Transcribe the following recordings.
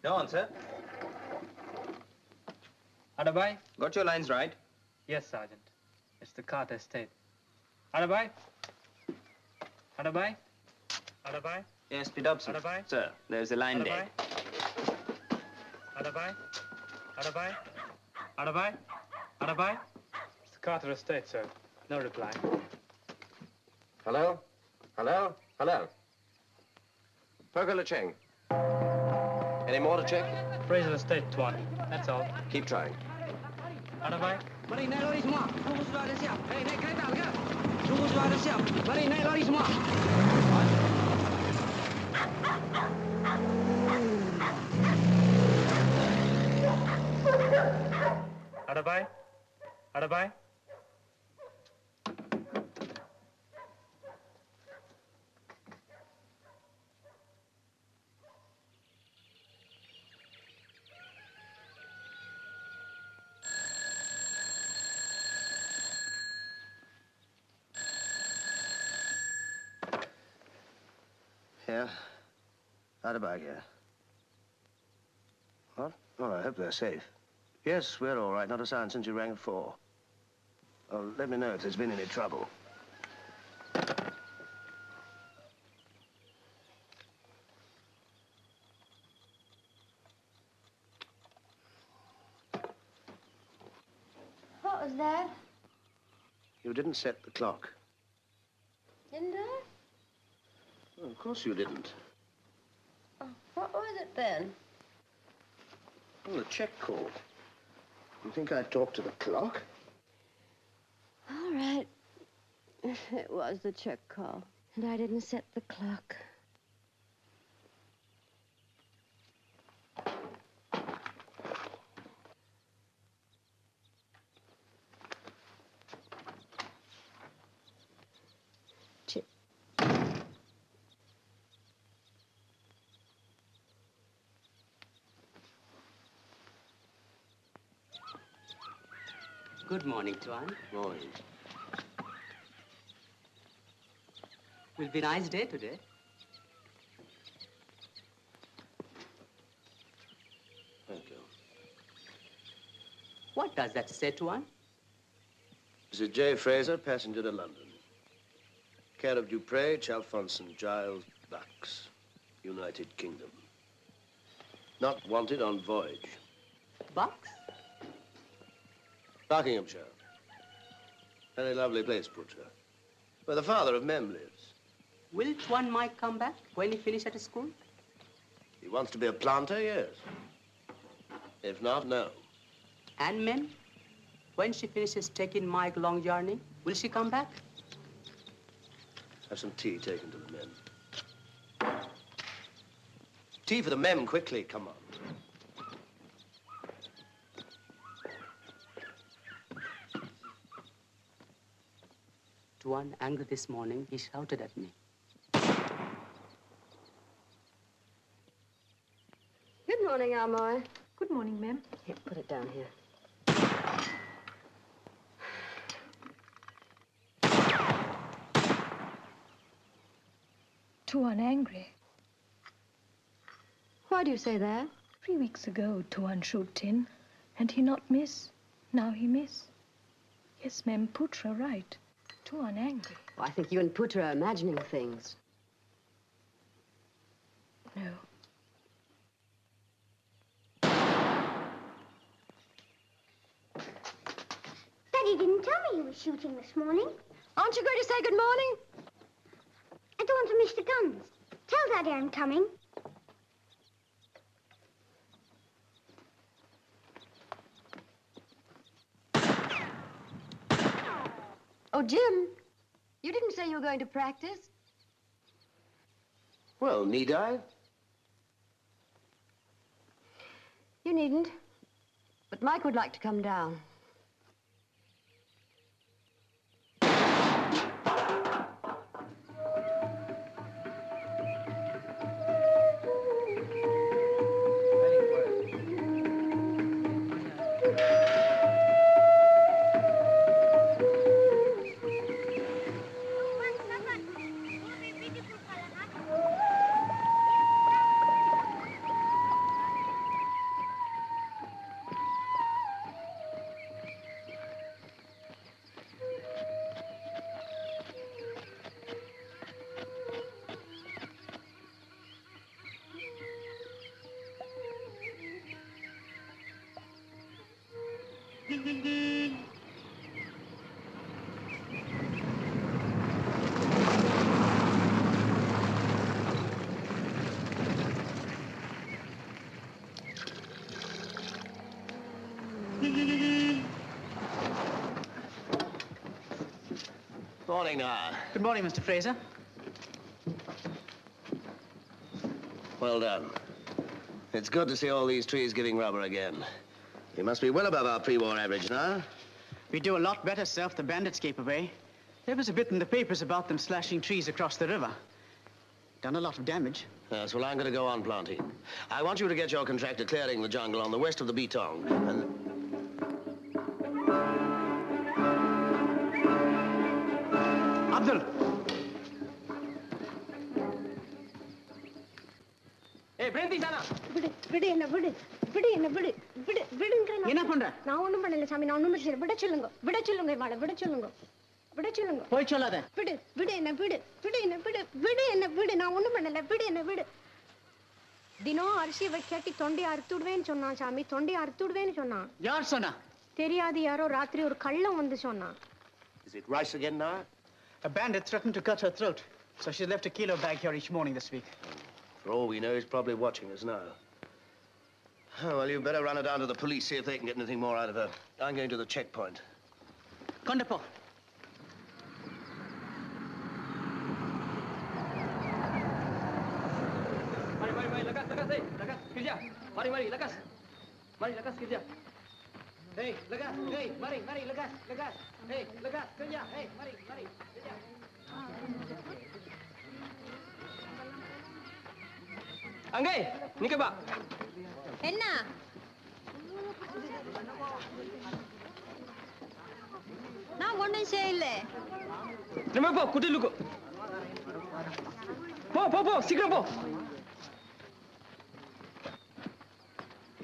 Go on, sir. Adabai? Got your lines right? Yes, Sergeant. It's the Carter estate. Adabai? Adabai? Adabai? Yes, speed up, sir. Adabai? Sir, there's a line dead. Adabai? Adabai? Adabai? Adabai? It's the Carter estate, sir. No reply. Hello? Hello? Hello? Pergola Cheng. Any more to check? Fraser estate, Tuan. That's all. Keep trying. Adabai? Mari naik lori semua. Tunggu sudah ada siap. Hei, naik kereta, lega. Tunggu sudah ada siap. Mari naik lori semua. Adabai? Adabai? Yeah? Adabai here. What? Oh, I hope they're safe. Yes, we're all right. Not a sound since you rang at 4. Oh, let me know if there's been any trouble. What was that? You didn't set the clock. Didn't I? Well, of course you didn't. Oh. What was it then? Well, a check call. You think I'd talk to the clock? All right. It was the check call. And I didn't set the clock. Good morning, Tuan. Morning. Will be a nice day today. Thank you. What does that say, Tuan? Mrs. J. Fraser, passenger to London. Care of Dupre, Chalfonson, Giles, Bucks, United Kingdom. Not wanted on voyage. Bucks? Buckinghamshire. Very lovely place, Butcher. Where the father of Mem lives. Will Tuan Mike come back when he finishes at school? He wants to be a planter, yes. If not, no. And Mem? When she finishes taking Mike long journey, will she come back? Have some tea taken to the men. Tea for the men, quickly, come on. Tuan, angry this morning, he shouted at me. Good morning, Amoy. Good morning, ma'am. Here, put it down here. Tuan angry. Why do you say that? 3 weeks ago, Tuan showed tin, and he not miss. Now he miss. Yes, ma'am, Putra right. Tuan angry. Oh, I think you and Putra are imagining things. No. Daddy didn't tell me he was shooting this morning. Aren't you going to say good morning? I don't want to miss the guns. Tell Daddy I'm coming. Oh, Jim, you didn't say you were going to practice. Well, need I? You needn't. But Mike would like to come down. Morning, now. Good morning, Mr. Fraser. Well done. It's good to see all these trees giving rubber again. We must be well above our pre-war average now. We do a lot better, sir, if the bandits keep away. There was a bit in the papers about them slashing trees across the river. Done a lot of damage. Yes, well, I'm going to go on planting. I want you to get your contractor clearing the jungle on the west of the Betong. And... Abdul! Hey, Brindy, sana! விடு என்ன விடு விடு என்ன விடு விடு விடுங்கறேன் என்ன பண்ற? நான் ஒண்ணும் பண்ணல சாமி நான் ஒண்ணும் செய்யல விட சொல்லுங்க இவாளை விட சொல்லுங்க போய் சொல்லாத. விடு என்ன விடு என்ன விடு நான் ஒண்ணும் பண்ணல விடு என்ன விடு தினம் அரிசி வைக்காட்டி தொண்டையை அறுத்துடுவேன்னு சொன்னான் சாமி தொண்டையை அறுத்துடுவேன்னு சொன்னான் யார் சொன்னா? தெரியாது யாரோ ராத்திரி ஒரு கள்ளம் வந்து சொன்னான் Is it rice again now? A bandit threatened to cut her throat, so she left a kilo bag here each morning this week. For all we know, he's probably watching us now. Oh, well, you better run her down to the police, see if they can get anything more out of her. I'm going to the checkpoint. Kondapo. Mari, lekas, hey, lekas, kerja. Mari, lekas. Mari, lekas, kerja. Hey, lekas, hey, mari, lekas. Hey, lekas, kerja, hey, mari, kerja. Anggai, ni ke, Pak? என்ன நான் ஒண்ணும் செய்யல Terima po, kutil dulu. Po, segera po.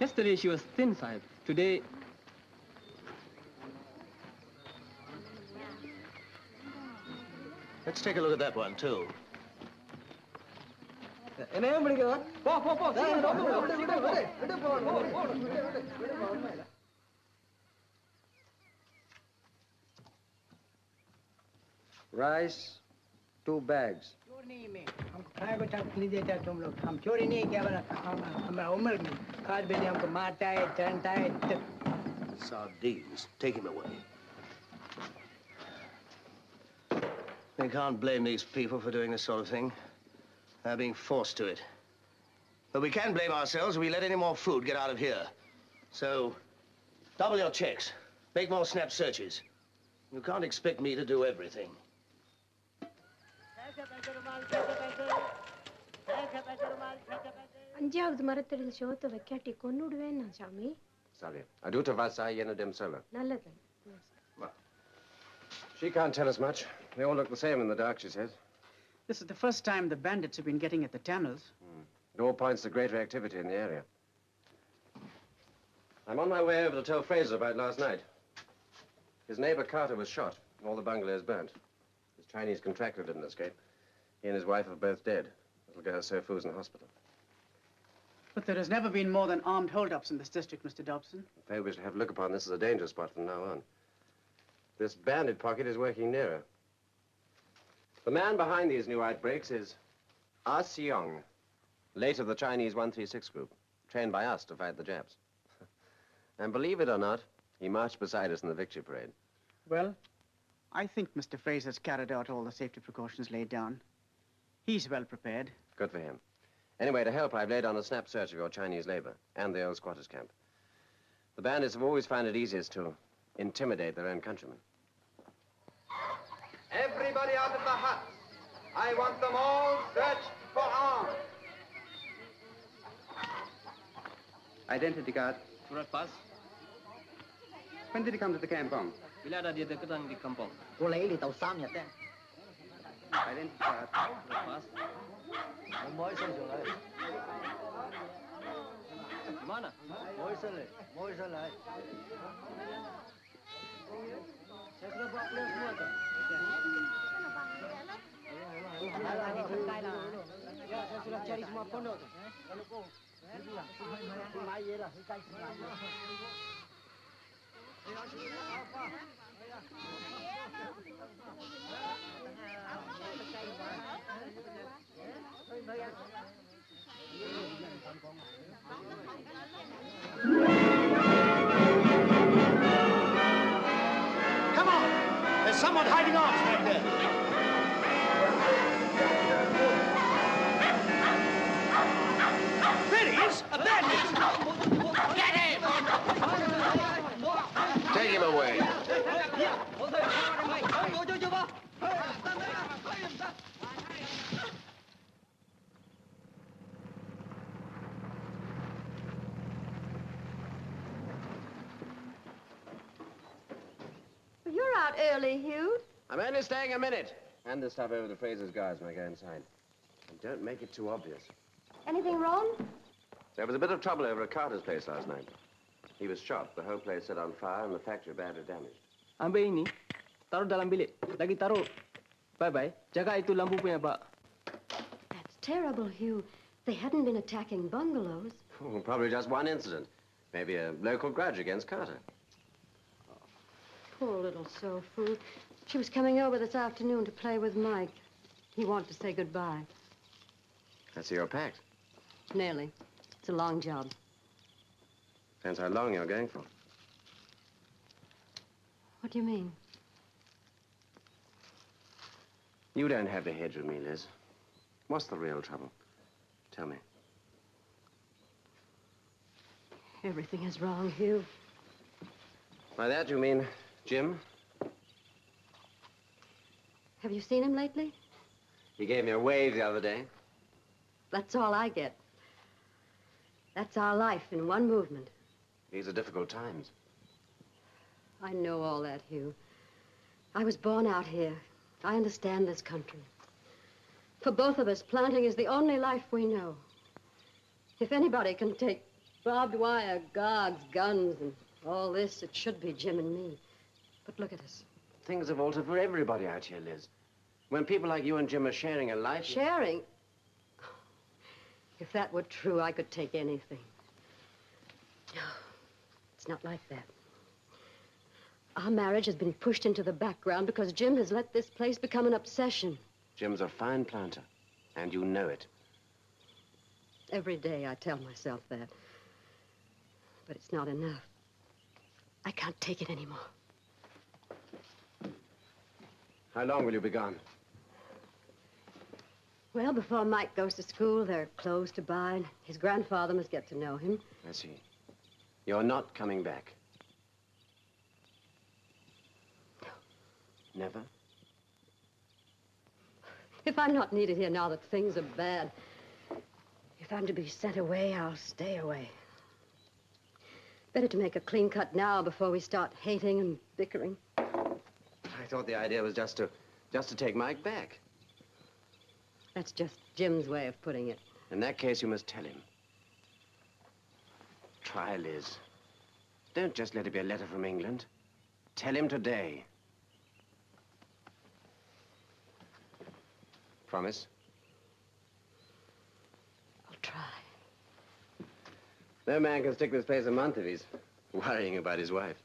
Yesterday she was thin, Sahib. Today... Let's take a look at that one, too. என்ன பண்ணிக்கோ? Po, segera po. Rice, 2 bags. चोर नहीं मैं हमको खाए को चाक नहीं देता तुम लोग हम चोरी नहीं क्या बना हमारा उम्र में खाद बेने हमको मारता है चढ़ता है Sardines. Take him away. We can't blame these people for doing this sort of thing. They're being forced to it. But we can blame ourselves if we let any more food get out of here. So, double your checks. Make more snap searches. You can't expect me to do everything. அஞ்சாவது மரத்தடியில் சோத்தை வைக்காட்டி கொன்னுடுவேன் நான் சாமி Sorry. Aduta vasa yena demsela. நல்லது She can't tell us much. They all look the same in the dark, she says. This is the first time the bandits have been getting at the tunnels. It all points to greater activity in the area. I'm on my way over to tell Fraser about last night. His neighbor Carter was shot, and all the bungalows burnt. His Chinese contractor didn't escape. He and his wife are both dead. Little girl Sofu's in hospital. But there has never been more than armed hold-ups in this district, Mr. Dobson. Maybe we should have a look upon this as a danger spot from now on. This bandit pocket is working nearer. The man behind these new outbreaks is Ah Seong, late of the Chinese 136 group, trained by us to fight the Japs. And believe it or not, he marched beside us in the victory parade. Well, I think Mr. Fraser's carried out all the safety precautions laid down. He's well prepared. Good for him. Anyway, to help, I've laid on a snap search of your Chinese labor and the old squatters' camp. The bandits have always found it easiest to intimidate their own countrymen. Everybody out of the huts. I want them all searched for arms. Identity card. Surat pas. When did he come to the kampong? Bila ada dia deketan di kampung. Boleh ini tahu samnya teh. Identity card. Surat pas. Moi selesai. Di mana? Moi selesai. Saya sudah buat semua tu. Ya, saya sudah cari semua pondok tu. Come on! There's someone hiding arms back there. There he is! A bandit! Get him! Take him away. You're out early, Hugh. I'm only staying a minute. Hand this stuff over to Fraser's guards when I go inside. And don't make it too obvious. Anything wrong? There was a bit of trouble over at Carter's place last night. He was shot, the whole place set on fire, and the factory badly damaged. Ambil ini, taruh dalam bilik. Lagi taruh. Bye-bye. Jaga itu lampu punya, Pak. That's terrible, Hugh. They hadn't been attacking bungalows. Probably just one incident. Maybe a local grudge against Carter. Poor little Sofu. She was coming over this afternoon to play with Mike. He wanted to say goodbye. I see you're packed. Nearly. It's a long job. Depends how long you're going for. What do you mean? You don't have the head with me, Liz. What's the real trouble? Tell me. Everything is wrong, Hugh. By that you mean Jim? Have you seen him lately? He gave me a wave the other day. That's all I get. That's our life in one movement. These are difficult times. I know all that, Hugh. I was born out here. I understand this country. For both of us, planting is the only life we know. If anybody can take barbed wire, guards, guns, and all this, it should be Jim and me. But look at us. Things have altered for everybody out here, Liz. When people like you and Jim are sharing a life... Sharing? If that were true, I could take anything. No, it's not like that. Our marriage has been pushed into the background because Jim has let this place become an obsession. Jim's a fine planter, and you know it. Every day I tell myself that. But it's not enough. I can't take it anymore. How long will you be gone? Well, before Mike goes to school, there are clothes to buy, and his grandfather must get to know him. I see. You're not coming back. Never? If I'm not needed here now that things are bad, if I'm to be sent away, I'll stay away. Better to make a clean cut now before we start hating and bickering. I thought the idea was just to take Mike back. That's just Jim's way of putting it. In that case, you must tell him. Try, Liz. Don't just let it be a letter from England. Tell him today. Promise? I'll try. No man can stick this place a month if he's worrying about his wife.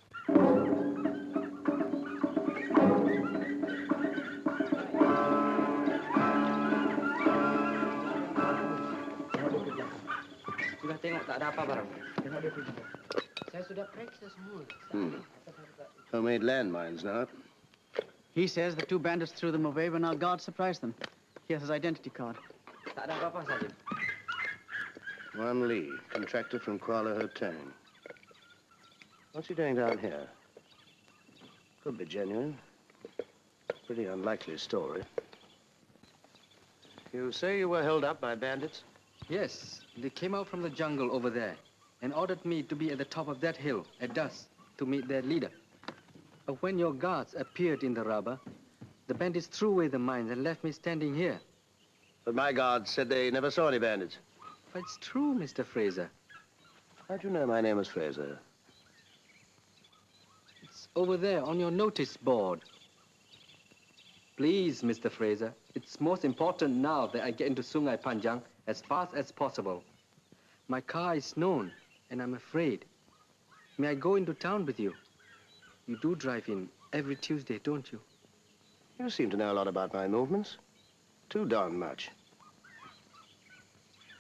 Sudah tengok tak ada apa barang. Saya sudah periksa semua. Homemade landmines now. He says the two bandits threw them away when our guard surprised them. He has his identity card. Tak ada apa-apa saja. Juan Lee, contractor from Kuala Hotang. What's he doing down here? Could be genuine. Pretty unlikely story. You say you were held up by bandits? Yes, they came out from the jungle over there and ordered me to be at the top of that hill at dusk to meet their leader. But when your guards appeared in the rubber, the bandits threw away the mines and left me standing here. But my guards said they never saw any bandits. But it's true, Mr. Fraser. How'd you know my name was Fraser? It's over there on your notice board. Please, Mr. Fraser, it's most important now that I get into Sungai Panjang as fast as possible. My car is known, and I'm afraid. May I go into town with you? You do drive in every Tuesday, don't you? You seem to know a lot about my movements. Too darn much.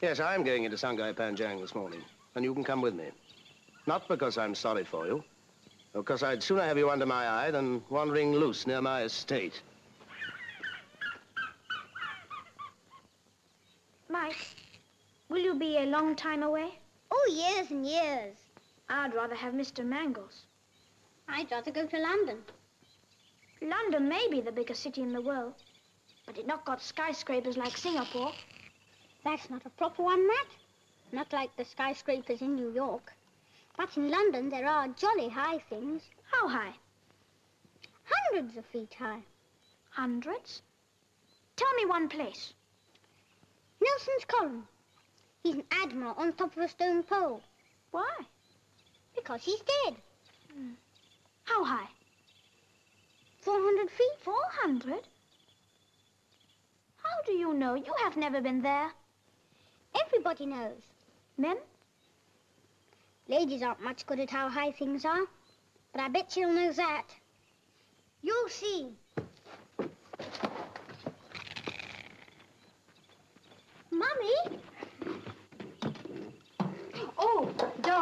Yes, I'm going into Sungai Panjang this morning, and you can come with me. Not because I'm sorry for you, but because I'd sooner have you under my eye than wandering loose near my estate. Mike, will you be a long time away? Oh, years and years. I'd rather have Mr. Mangles. I'd rather go to London. London may be the biggest city in the world, but it's not got skyscrapers like Singapore. That's not a proper one, Matt. Not like the skyscrapers in New York. But in London, there are jolly high things. How high? Hundreds of feet high. Hundreds? Tell me one place. Nelson's column. He's an admiral on top of a stone pole. Why? Because he's dead. How high? 400 feet. 400? How do you know? You have never been there. Everybody knows. Men? Ladies aren't much good at how high things are, but I bet she'll know that. You'll see. Mummy?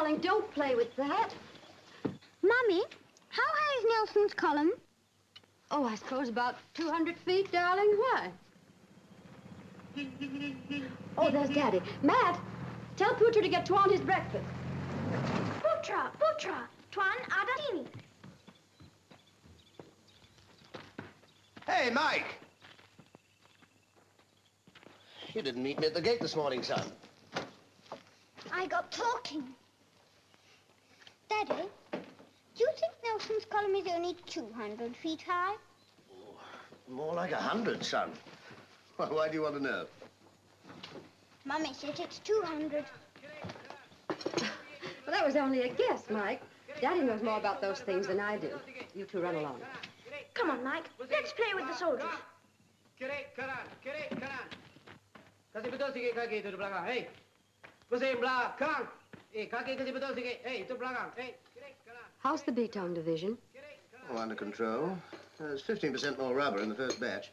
darling, don't play with that. Mummy, how high is Nelson's column? Oh, I suppose about 200 feet, darling. Why? Oh, there's Daddy. Matt, tell Putra to get Tuan his breakfast. Putra, Tuan Adatini. Hey, Mike! You didn't meet me at the gate this morning, son. I got talking. Daddy, do you think Nelson's column is only 200 feet high? More like 100, son. Why do you want to know? Mummy says it's 200. Well, that was only a guess, Mike. Daddy knows more about those things than I do. You two run along. Come on, Mike. Let's play with the soldiers. Kasi betul sikit kaki itu di belakang. Hey, pusing belakang. Kaki kasi betul sikit. Hey, itu belakang. Hey, kanan. How's the B-Town division? Oh, under control. There's 15% more rubber in the first batch.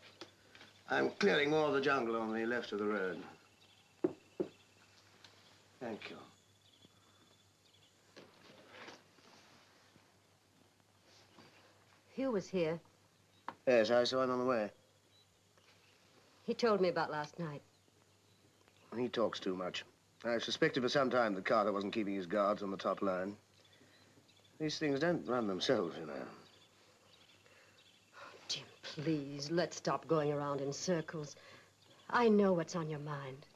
I'm clearing more of the jungle on the left of the road. Thank you. Hugh was here. Yes, I saw him on the way. He told me about last night. He talks too much. I suspected for some time that Carter wasn't keeping his guards on the top line. These things don't run themselves, you know. Jim, please, let's stop going around in circles. I know what's on your mind.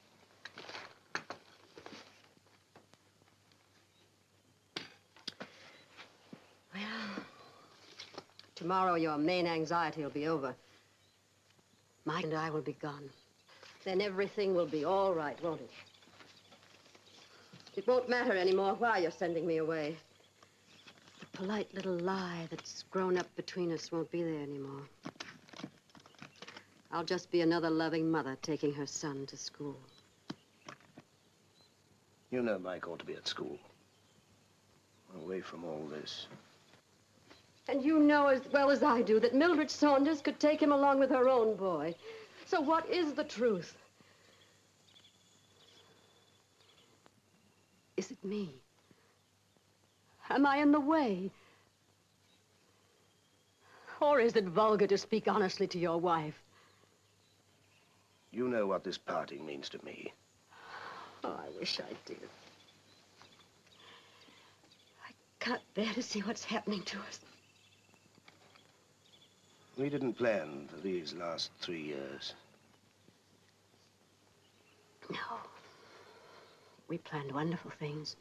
Well, tomorrow your main anxiety will be over. Mike and I will be gone. Then everything will be all right, won't it? It won't matter anymore why you're sending me away. The polite little lie that's grown up between us won't be there anymore. I'll just be another loving mother taking her son to school. You know Mike ought to be at school. Away from all this. And you know as well as I do that Mildred Saunders could take him along with her own boy. So what is the truth? Is it me? Am I in the way? Or is it vulgar to speak honestly to your wife? You know what this parting means to me. Oh, I wish I did. I can't bear to see what's happening to us. We didn't plan for these last 3 years. No. We planned wonderful things.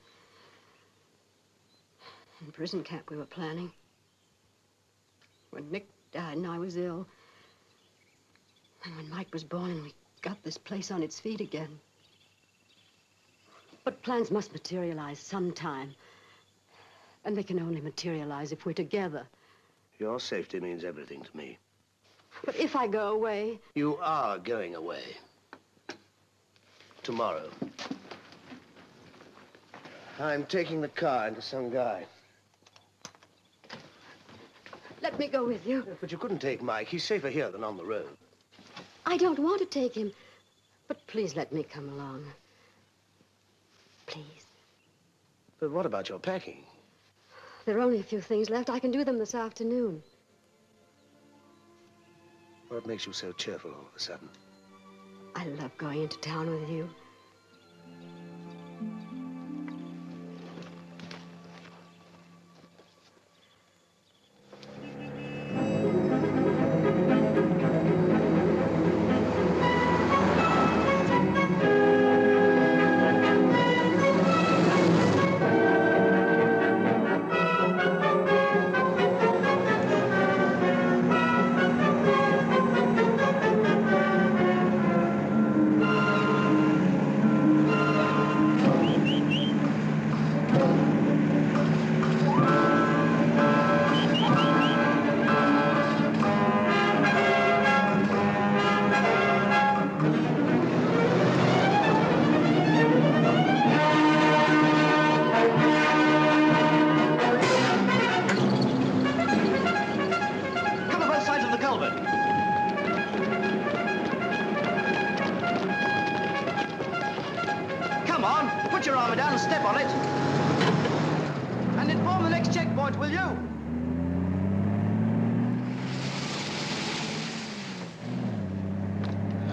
In prison camp we were planning. When Nick died and I was ill. And when Mike was born and we got this place on its feet again. But plans must materialize sometime. And they can only materialize if we're together. Your safety means everything to me. But if I go away... You are going away. Tomorrow. I'm taking the car into some guy. Let me go with you. But you couldn't take Mike. He's safer here than on the road. I don't want to take him. But please let me come along. Please. But what about your packing? There are only a few things left. I can do them this afternoon. What makes you so cheerful all of a sudden? I love going into town with you. Put your armor down and step on it. And inform the next checkpoint, will you?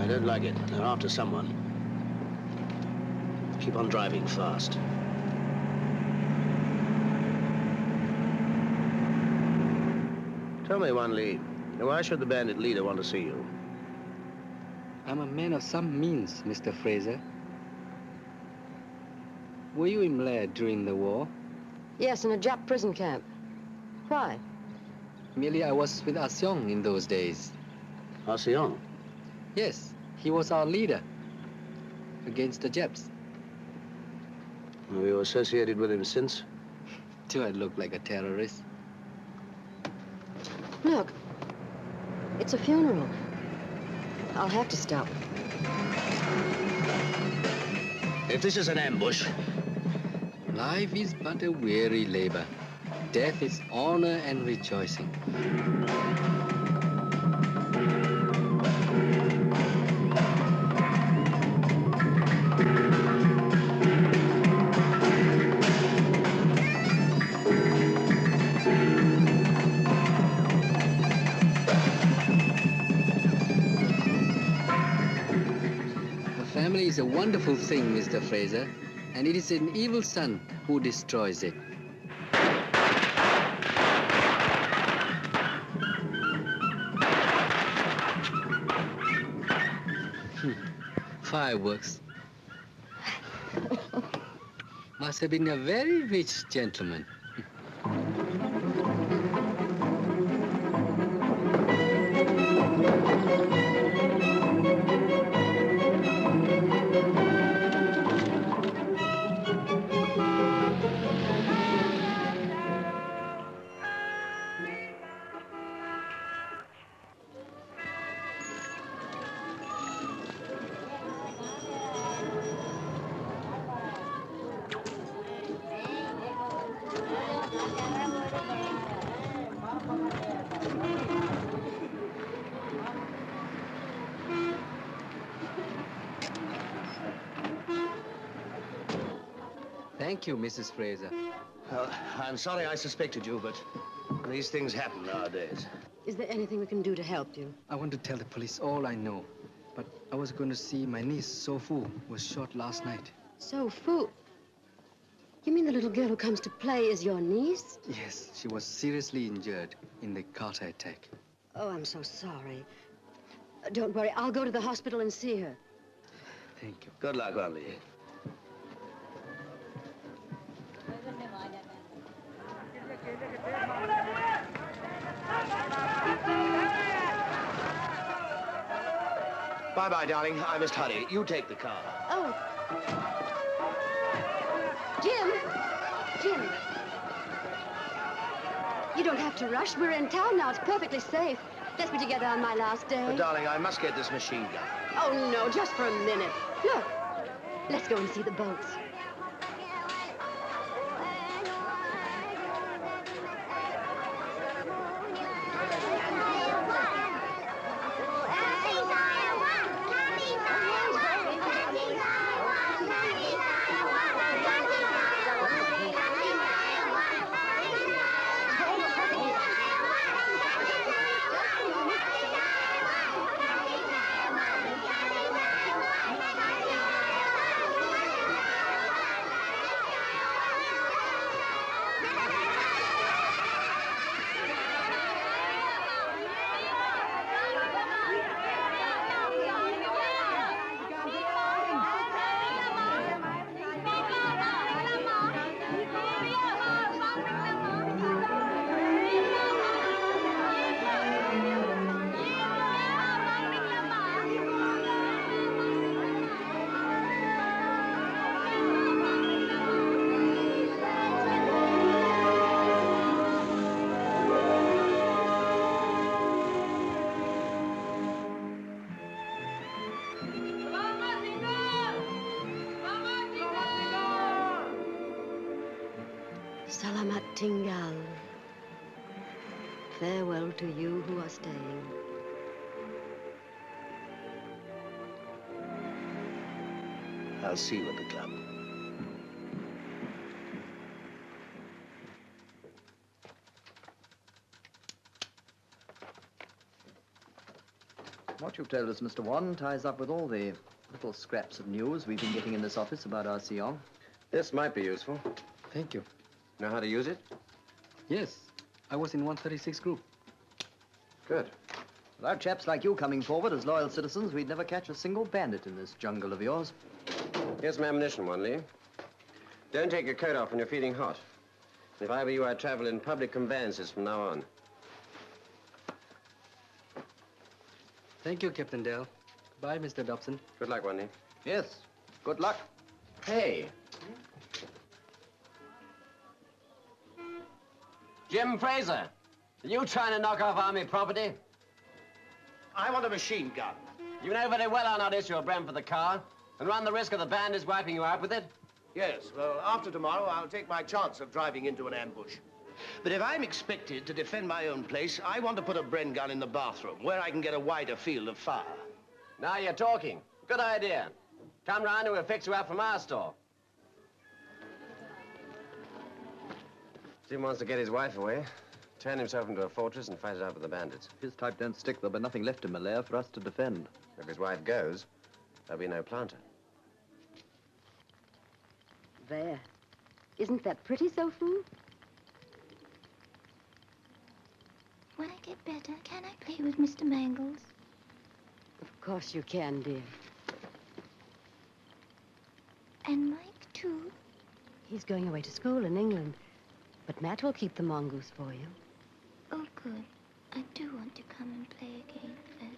I don't like it. They're after someone. Keep on driving fast. Tell me, Wan Lee, why should the bandit leader want to see you? I'm a man of some means, Mr. Fraser. Were you in Malaya during the war? Yes, in a Jap prison camp. Why? Merely I was with Ah Seong in those days. Ah Seong? Yes, he was our leader against the Japs. Have you associated with him since? Do I look like a terrorist? Look, it's a funeral. I'll have to stop. If this is an ambush... Life is but a weary labor. Death is honor and rejoicing. Family is a wonderful thing, Mr. Fraser, and it is an evil son who destroys it. Fireworks. Must have been a very rich gentleman. Thank you, Mrs. Fraser. Well, I'm sorry I suspected you, but these things happen nowadays. Is there anything we can do to help you? I want to tell the police all I know, but I was going to see my niece, Sofu, was shot last night. Sofu? You mean the little girl who comes to play is your niece? Yes, she was seriously injured in the Carter attack. Oh, I'm so sorry. Don't worry, I'll go to the hospital and see her. Thank you. Good luck, Wan Lee. Bye-bye, darling. I must hurry. You take the car. Oh. Jim! Jim! You don't have to rush. We're in town now. It's perfectly safe. Let's be together on my last day. But, darling, I must get this machine gun. Oh, no, just for a minute. Look, let's go and see the boats. Salamat tinggal. Farewell to you who are staying. I'll see you at the club. What you've told us, Mr. Wan, ties up with all the little scraps of news we've been getting in this office about our Siong. This might be useful. Thank you. Know how to use it? Yes, I was in 136 group. Good. Without chaps like you coming forward as loyal citizens, we'd never catch a single bandit in this jungle of yours. Here's some ammunition, Wanley. Don't take your coat off when you're feeling hot. If I were you, I'd travel in public conveyances from now on. Thank you, Captain Dale. Bye, Mr. Dobson. Good luck, Wanley. Yes, good luck. Hey. Jim Fraser, are you trying to knock off Army property? I want a machine gun. You know very well I'll not issue a brand for the car and run the risk of the bandits wiping you out with it. Yes, well, after tomorrow, I'll take my chance of driving into an ambush. But if I'm expected to defend my own place, I want to put a Bren gun in the bathroom, where I can get a wider field of fire. Now you're talking. Good idea. Come round and we'll fix you up from our store. Jim wants to get his wife away, turn himself into a fortress and fight it out with the bandits. If his type don't stick, there'll be nothing left in Malaya for us to defend. If his wife goes, there'll be no planter. There. Isn't that pretty, Sofu? When I get better, can I play with Mr. Mangles? Of course you can, dear. And Mike, too? He's going away to school in England. But Matt will keep the mongoose for you. Oh, good. I do want to come and play again, Fred.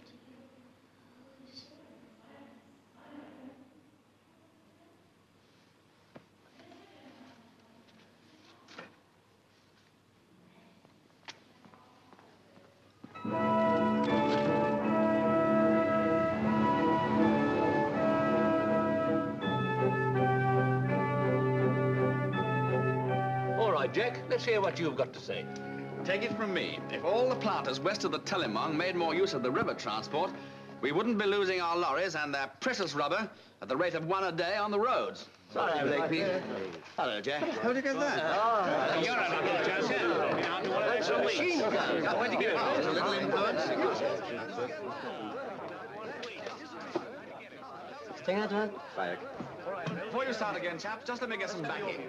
Jack, let's hear what you've got to say. Take it from me. If all the planters west of the Telemong made more use of the river transport, we wouldn't be losing our lorries and their precious rubber at the rate of one a day on the roads. Sorry, Pete. Hello, Jack. How'd you get that? You're a little chap. It's a machine gun. Where'd you get it from? A little influence. Back. Before you start again, chaps, just let me get some backing.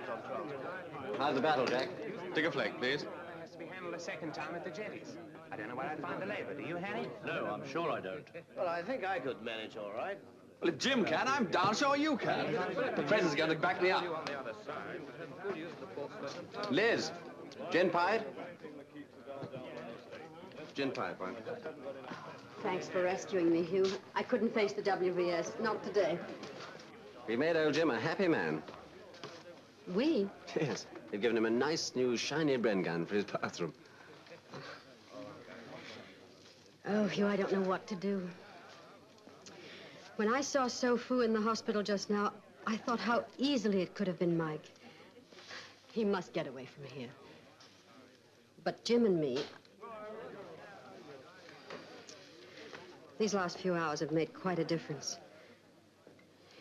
How's the battle, Jack? Take a flick, please. It has to be handled a second time at the jetties. I don't know where I'd find the labor. Do you, Harry? No, I'm sure I don't. Well, I think I could manage all right. Well, if Jim can, I'm darn sure you can. The president's going to back me up. Liz, gin pie? Gin pie, fine. Thanks for rescuing me, Hugh. I couldn't face the WVS. Not today. We made old Jim a happy man. We? Yes. They've given him a nice, new, shiny Bren gun for his bathroom. Oh, Hugh, I don't know what to do. When I saw Sofu in the hospital just now, I thought how easily it could have been Mike. He must get away from here. But Jim and me... These last few hours have made quite a difference.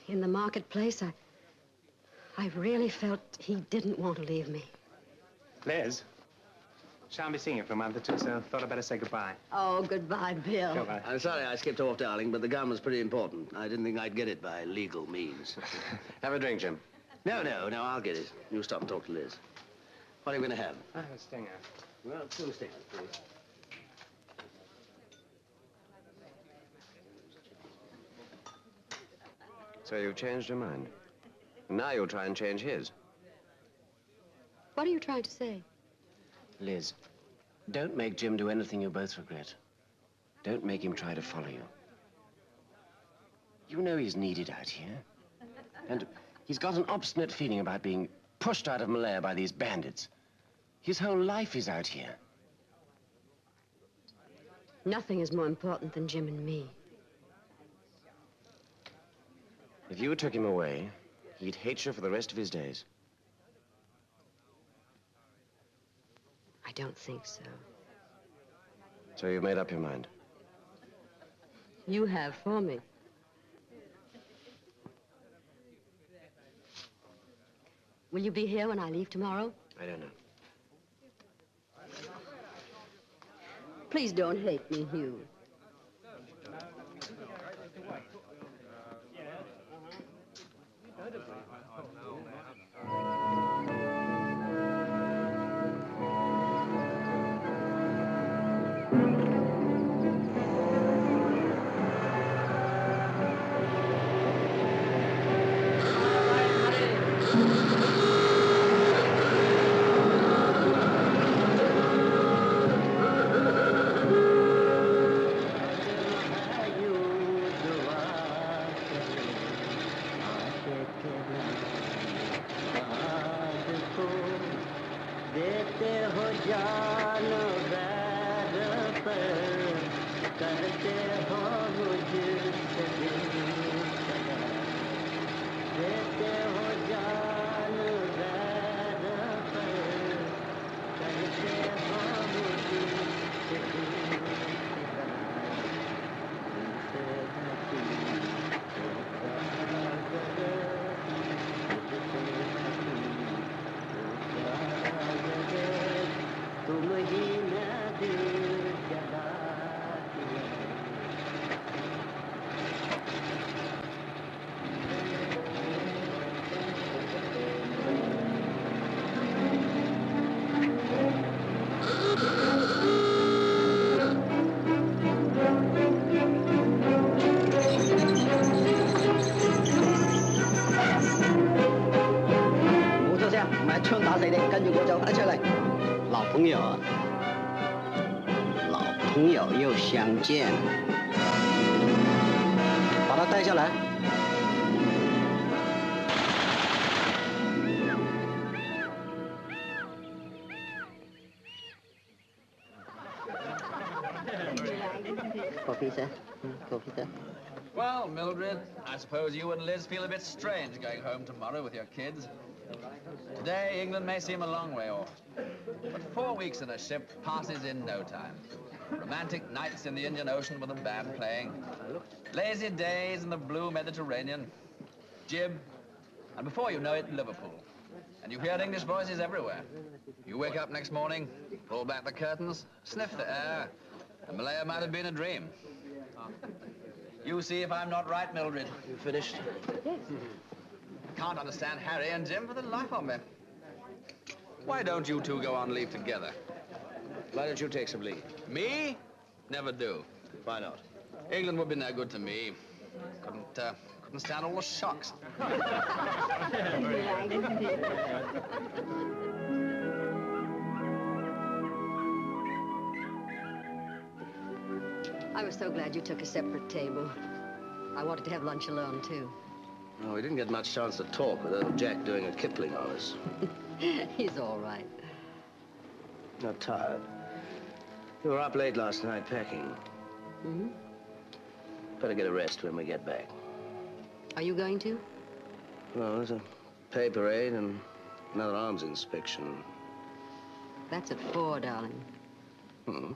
In the marketplace, I really felt he didn't want to leave me. Liz, shan't be seeing you for a month or two, so thought I'd better say goodbye. Oh, goodbye, Bill. Goodbye. I'm sorry I skipped off, darling, but the gun was pretty important. I didn't think I'd get it by legal means. Have a drink, Jim. No, I'll get it. You stop and talk to Liz. What are you going to have? I have a stinger. Well, 2 stingers, please. So you changed your mind. Now you'll try and change his. What are you trying to say? Liz, don't make Jim do anything you both regret. Don't make him try to follow you. You know he's needed out here. And he's got an obstinate feeling about being pushed out of Malaya by these bandits. His whole life is out here. Nothing is more important than Jim and me. If you took him away, he'd hate you for the rest of his days. I don't think so. So you've made up your mind? You have for me. Will you be here when I leave tomorrow? I don't know. Please don't hate me, Hugh. जान वैर पर करते हो मुझसे देते हो जान वैर पर करते हो मुझसे तुम ही न दिल जलाती冇出聲，唔係一槍打死你，跟住我就一出嚟。老朋友，老朋友又相见，把他带下来。Coffee, sir. Coffee, sir. Well, Mildred, I suppose you and Liz feel a bit strange going home tomorrow with your kids. Today, England may seem a long way off, but 4 weeks in a ship passes in no time. Romantic nights in the Indian Ocean with a band playing, lazy days in the blue Mediterranean, jib, and before you know it, Liverpool. And you hear English voices everywhere. You wake up next morning, pull back the curtains, sniff the air, and Malaya might have been a dream. You see if I'm not right, Mildred. You finished? Yes. Can't understand Harry and Jim for the life of me. Why don't you two go on leave together? Why don't you take some leave? Me? Never do. Why not? England would be no good to me. Couldn't stand all the shocks. I was so glad you took a separate table. I wanted to have lunch alone, too. Oh, we didn't get much chance to talk with old Jack doing a Kipling on us. He's all right. Not tired. You were up late last night packing. Hmm? Better get a rest when we get back. Are you going to? Well, there's a pay parade and another arms inspection. That's at 4, darling. Hmm.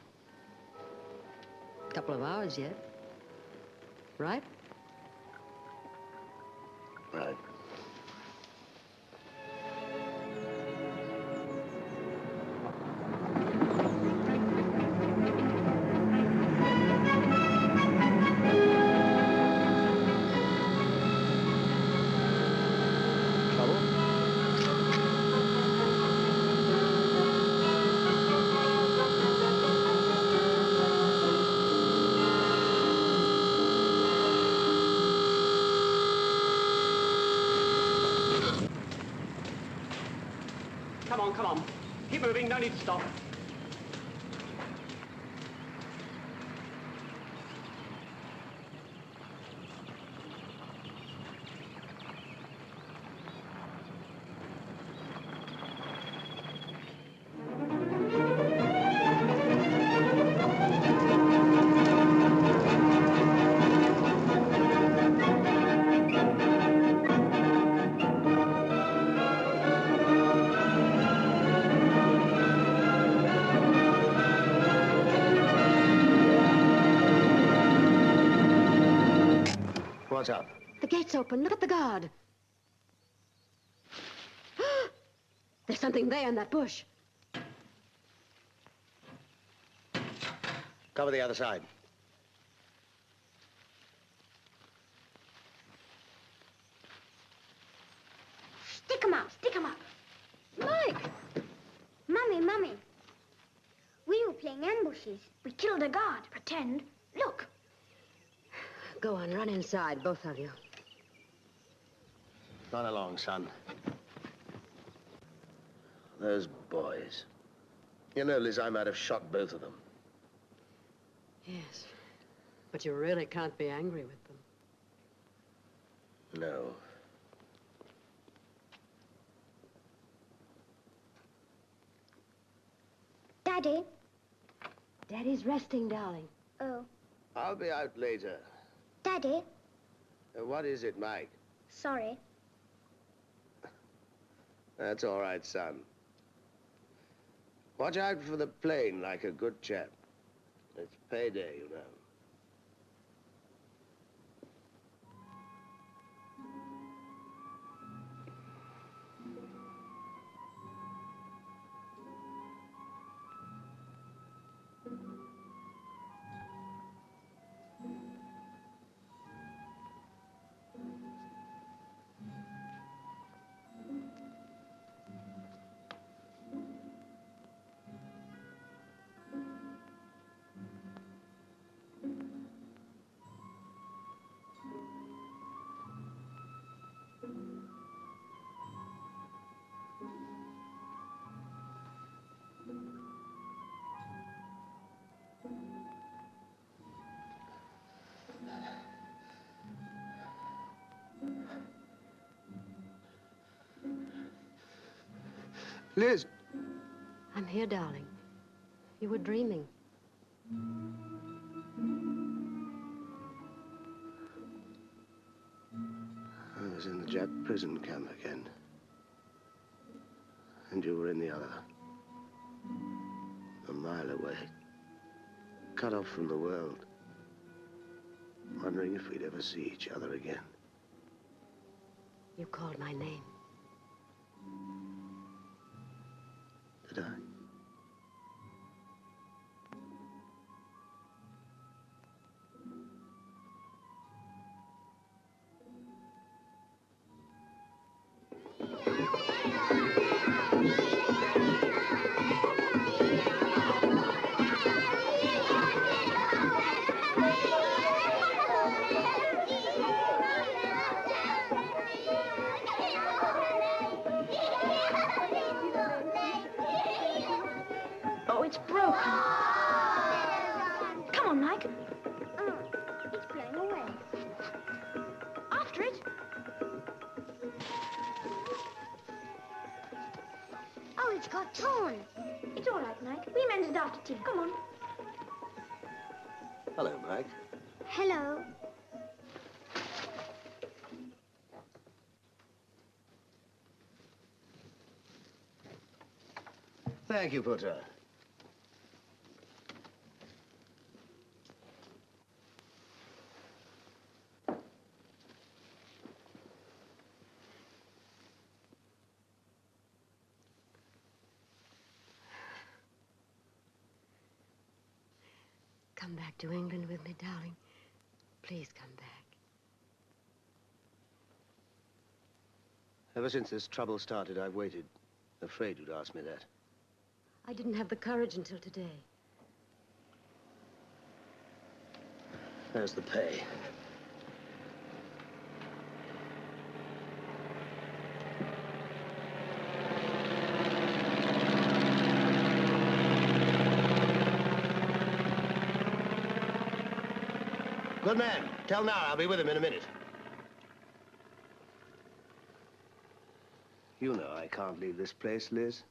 Couple of hours yet. Right? Right. Come on. Keep moving, no need to stop. What's up? The gate's open. Look at the guard. There's something there in that bush. Cover the other side. Stick 'em up, stick 'em up. Mike! Mummy. We were playing ambushes. We killed a guard. Pretend. Look. Go on, run inside, both of you. Run along, son. Those boys. You know, Liz, I might have shot both of them. Yes, but you really can't be angry with them. No. Daddy? Daddy's resting, darling. Oh. I'll be out later. Daddy? What is it, Mike? Sorry. That's all right, son. Watch out for the plane like a good chap. It's payday, you know. Liz! I'm here, darling. You were dreaming. I was in the Jap prison camp again. And you were in the other. A mile away. Cut off from the world. Wondering if we'd ever see each other again. You called my name. Did I? Oh, it's broken. Come on, Mike. It's blowing away. After it. Oh, it's got torn. It's all right, Mike. We mend it after tea. Come on. Hello, Mike. Hello. Thank you, Putter. Come back to England with me, darling. Please come back. Ever since this trouble started, I've waited. Afraid you'd ask me that. I didn't have the courage until today. There's the pay. Good man. Tell now, I'll be with him in a minute. You know I can't leave this place, Liz.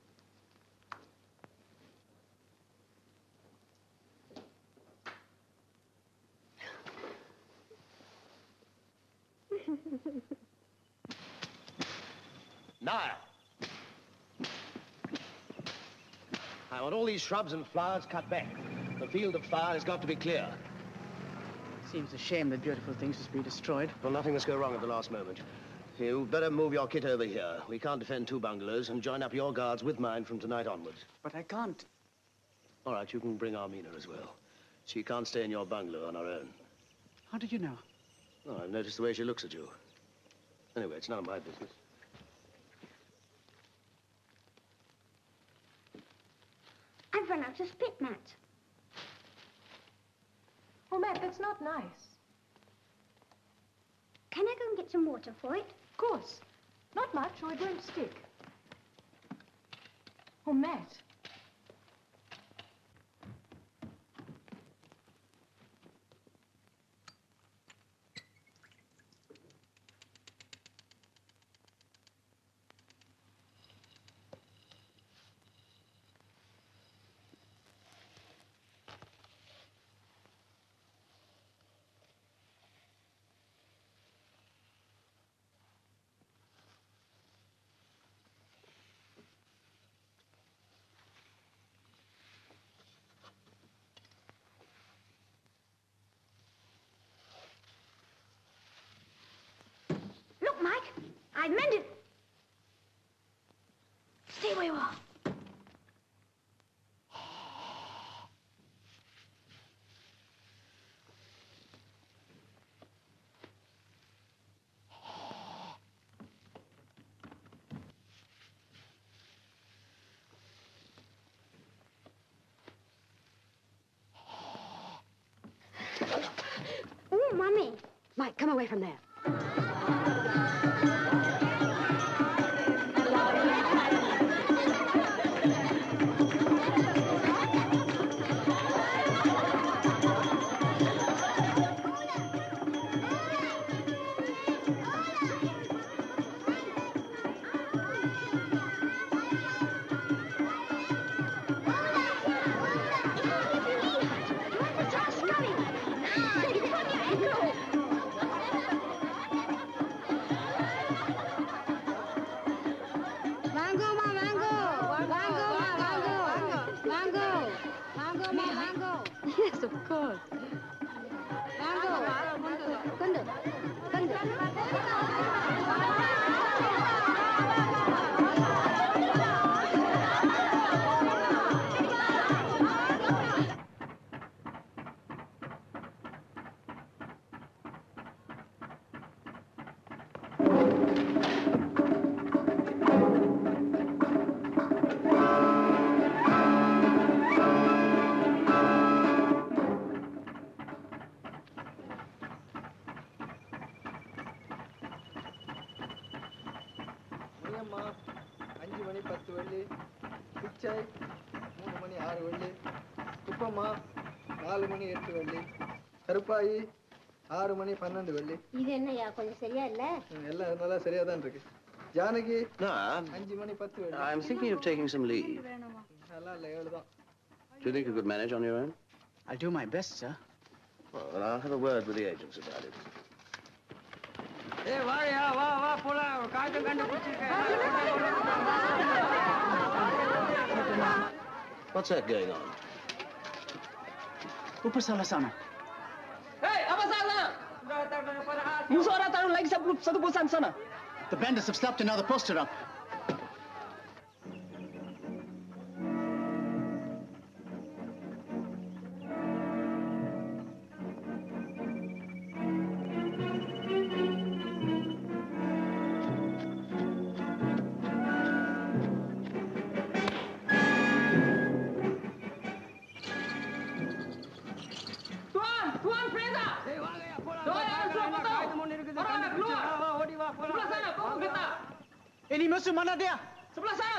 Now, I want all these shrubs and flowers cut back. The field of fire has got to be clear. Seems a shame that beautiful things must be destroyed. Well, nothing must go wrong at the last moment. You better move your kit over here. We can't defend two bungalows, and join up your guards with mine from tonight onwards. But I can't. All right, you can bring Armina as well. She can't stay in your bungalow on her own. How did you know? Oh, I've noticed the way she looks at you. Anyway, it's none of my business. I've run out of spit mats. Oh, Matt, that's not nice. Can I go and get some water for it? Of course. Not much, or it won't stick. Oh, Matt. I meant it. Stay where you are. Oh, Mommy. Mike, come away from there. Yes, of course. Maniyamma 5 மணி 10 வெள்ளி, பிச்சை 3 மணி 6 வெள்ளி, குப்பம்மா 4 மணி 8 வெள்ளி, கருப்பாயி 6 மணி 12 வெள்ளி. இது என்னையா கொஞ்சம் சரியா இல்ல? எல்லாம் நல்லா சரியா தான் இருக்கு. ஜானகி 5 மணி 10 வெள்ளி. I'm thinking of taking some leave. நல்லா இல்ல 7 தான். Do you think you could manage on your own? I'll do my best, sir. Well, I'll have a word with the agents about it. ஏய் வாயா வா போலாம் காய்ச்சல் கண்டுபிடிச்சிருக்கேன். What's that going on? Upar salah sana. Hey, apa salah? Musuh orang taruh lagi satu posan sana. The bandits have slapped another poster up. Tuan Freza! Tuan yang sudah potong! Orang nak keluar! Sebelah sana, pukul getah! Ini musuh mana dia? Sebelah sana,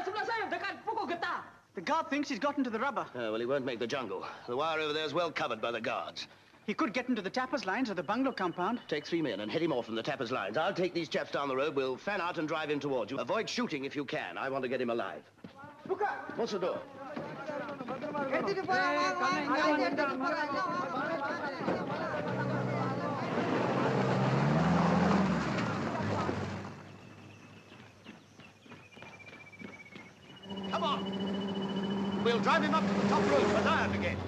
dekat pukul getah! The guard thinks he's gotten to the rubber. Well, he won't make the jungle. The wire over there is well covered by the guards. He could get into the tappers' lines or the bungalow compound. Take 3 men and head him off from the tappers' lines. I'll take these chaps down the road. We'll fan out and drive him towards you. Avoid shooting if you can. I want to get him alive. What's the door? Come on. We'll drive him up to the top road, Malayan again.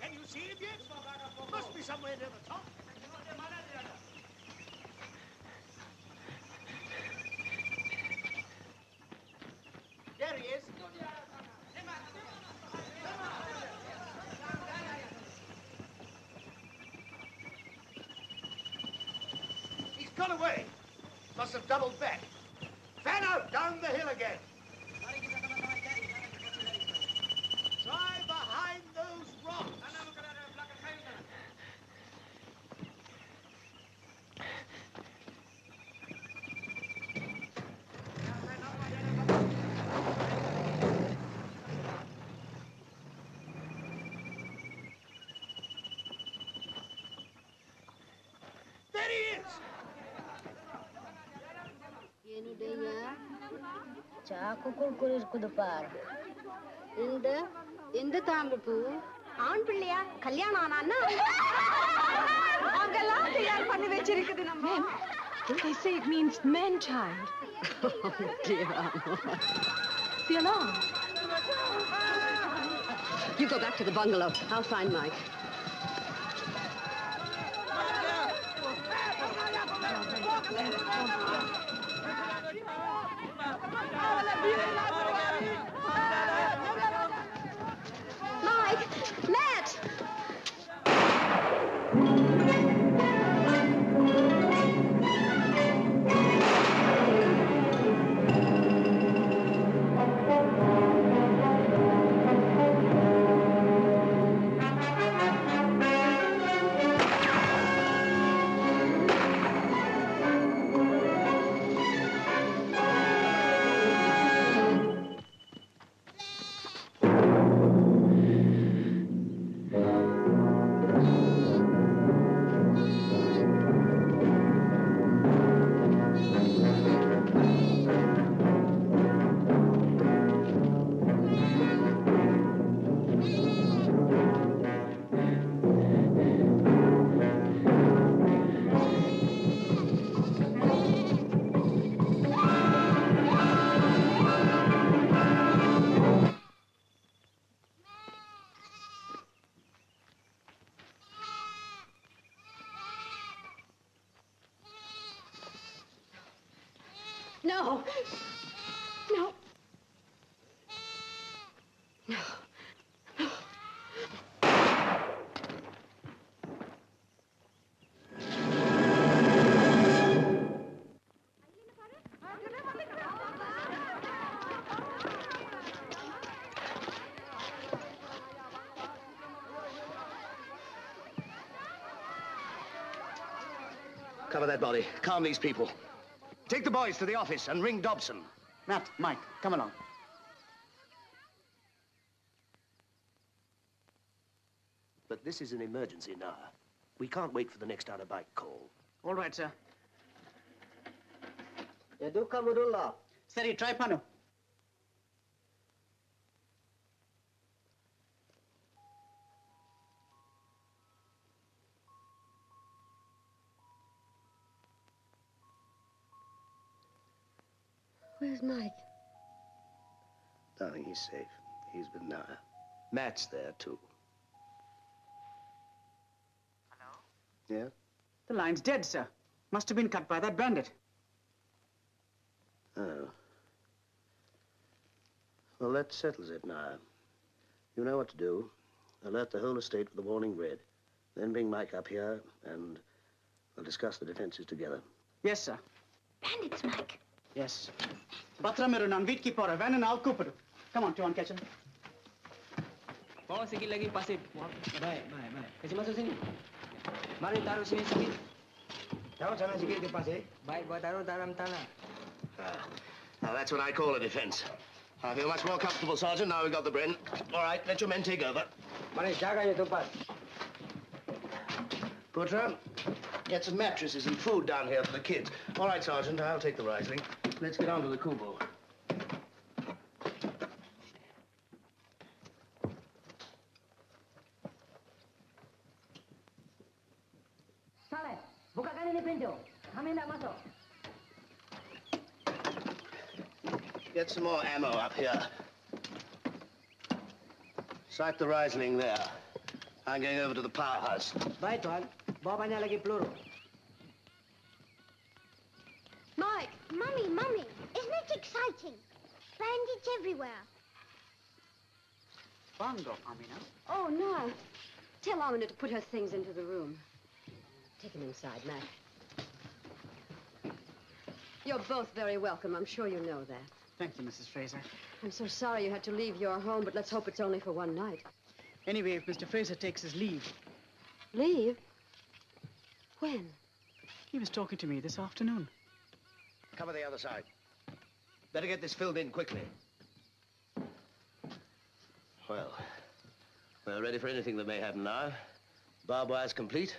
Can you see him yet? Must be somewhere near the top. There he is. He's gone away. Must have doubled back. Fan out down the hill again. Try behind those rocks. There he is. என்னுடைய சாக்குக்குள் இருக்குது பார். இந்த தாம்பு பூ ஆண் பிள்ளையா கல்யாணம் ஆனான்னா அங்கெல்லாம் தயார் பண்ணி வச்சிருக்குது நம்ம. They say it means man-child. Oh, dear Arnold. The alarm. You go back to the bungalow. I'll find Mike. No. No. No. No. Cover that body. Calm these people. Take the boys to the office and ring Dobson. Matt, Mike, come along. But this is an emergency now. We can't wait for the next out-of-bike call. All right, sir. Yaduka Mudullah. Steady, try Panu. Where's Mike? Darling, he's safe. He's with Naya. Matt's there, too. Hello? Yeah? The line's dead, sir. Must have been cut by that bandit. Oh. Well, that settles it, Naya. You know what to do. Alert the whole estate with the warning red. Then bring Mike up here, and we'll discuss the defenses together. Yes, sir. Bandits, Mike. Yes. Batra meru nan vitki pora van al kupudu. Come on, Tuan Ketchum. Bawa sikit lagi pasir. Baik. Kasih masuk sini. Mari taruh sini sikit. Taruh sana sikit di pasir. Baik, buat taruh dalam tanah. Now, that's what I call a defense. I feel much more comfortable, Sergeant, now we've got the Bren. All right, let your men take over. Mari, jaga ya tempat. Putra, get some mattresses and food down here for the kids. All right, Sergeant, I'll take the Riesling. Let's get on to the Kubo. Saleh, bukakan ini pintu. Kami nak masuk. Get some more ammo up here. Sight the Riesling there. I'm going over to the powerhouse. Baik, Tuan. Bawa banyak lagi peluru. Mike, Mummy, isn't it exciting? Bandits everywhere. Bongo, Amina. Oh, no. Tell Amina to put her things into the room. Take him inside, Matt. You're both very welcome. I'm sure you know that. Thank you, Mrs. Fraser. I'm so sorry you had to leave your home, but let's hope it's only for one night. Anyway, if Mr. Fraser takes his leave. Leave? When? He was talking to me this afternoon. Cover the other side. Better get this filled in quickly. Well, we're ready for anything that may happen now. Barbed wire's complete.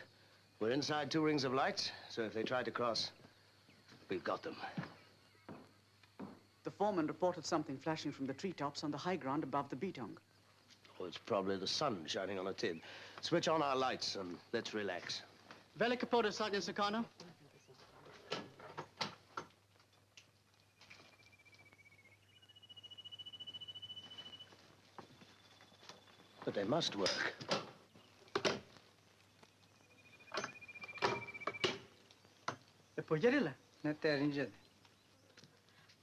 We're inside 2 rings of lights, so if they try to cross, we've got them. The foreman reported something flashing from the treetops on the high ground above the Beatong. Oh, it's probably the sun shining on a tin. Switch on our lights and let's relax. Vele Capote, Sergeant Sakano. But they must work. The guerrilla. Not there injured.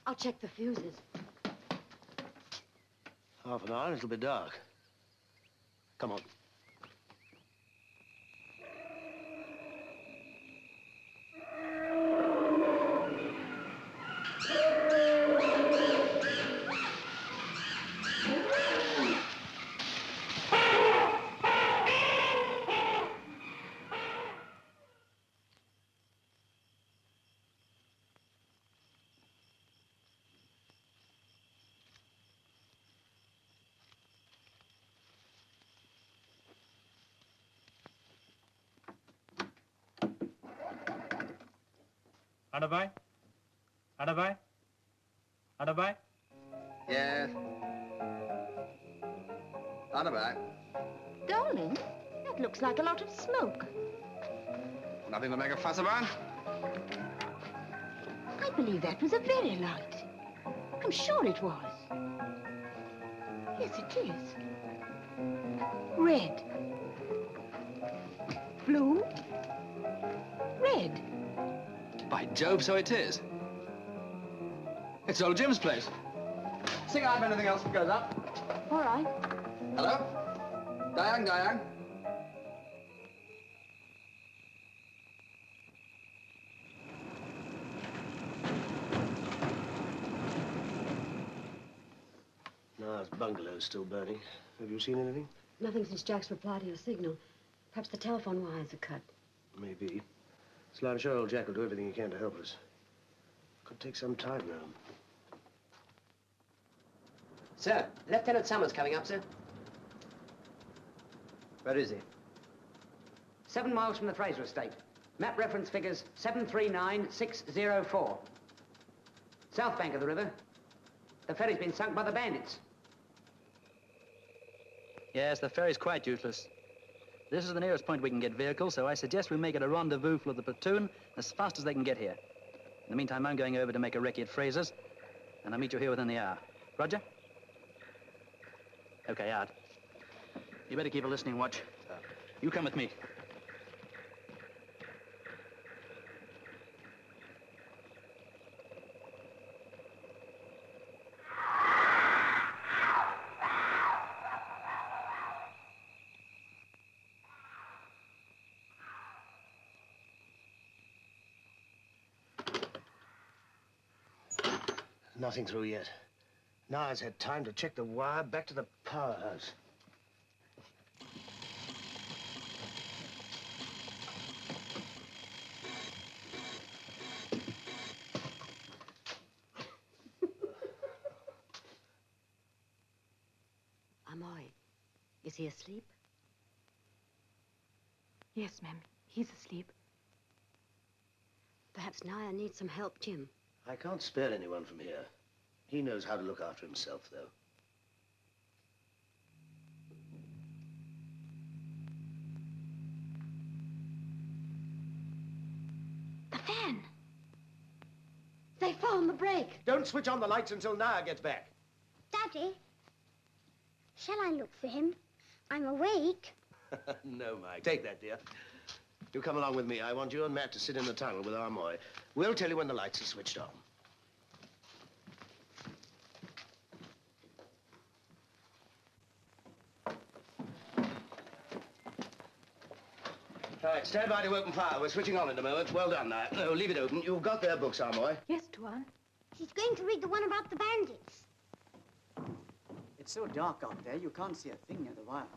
I'll check the fuses. Half an hour, it'll be dark. Come on. Adabai? Yes. Adabai. Darling, that looks like a lot of smoke. Nothing to make a fuss about? I believe that was a very light. I'm sure it was. Yes, it is. Red. Blue. Red. By Jove, so it is. It's old Jim's place. Sing out if anything else goes up. All right. Hello? Dayang, Dayang. Na's bungalow's still burning. Have you seen anything? Nothing since Jack's reply to your signal. Perhaps the telephone wires are cut. Maybe. Still, I'm sure old Jack will do everything he can to help us. Could take some time, though. Sir, Lieutenant Summers coming up, sir. Where is he? 7 miles from the Fraser estate. Map reference figures 739604. South bank of the river. The ferry's been sunk by the bandits. Yes, the ferry's quite useless. This is the nearest point we can get vehicles, so I suggest we make it a rendezvous for the platoon as fast as they can get here. In the meantime, I'm going over to make a recce at Fraser's, and I'll meet you here within the hour. Roger? Okay, out. You better keep a listening watch. You come with me. Nothing through yet. Na's had time to check the wire back to the powerhouse. Amoy, is he asleep? Yes, ma'am. He's asleep. Perhaps Naya needs some help, Jim. I can't spare anyone from here. He knows how to look after himself, though. The fan. They found the brake. Don't switch on the lights until Naya gets back. Daddy, shall I look for him? I'm awake. No, Mike. Take that, dear. You come along with me. I want you and Matt to sit in the tunnel with Armoy. We'll tell you when the lights are switched on. All right, stand by to open fire. We're switching on in a moment. Well done, now. No, leave it open. You've got their books, Armoy. Yes, Tuan. He's going to read the one about the bandits. It's so dark out there, you can't see a thing near the wire.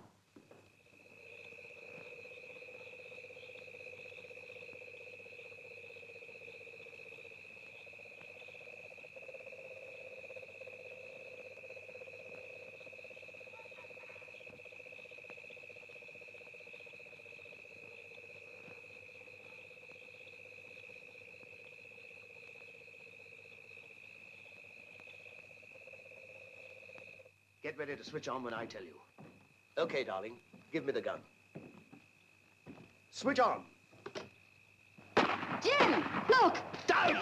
Get ready to switch on when I tell you. Okay, darling. Give me the gun. Switch on. Jim, look! Down!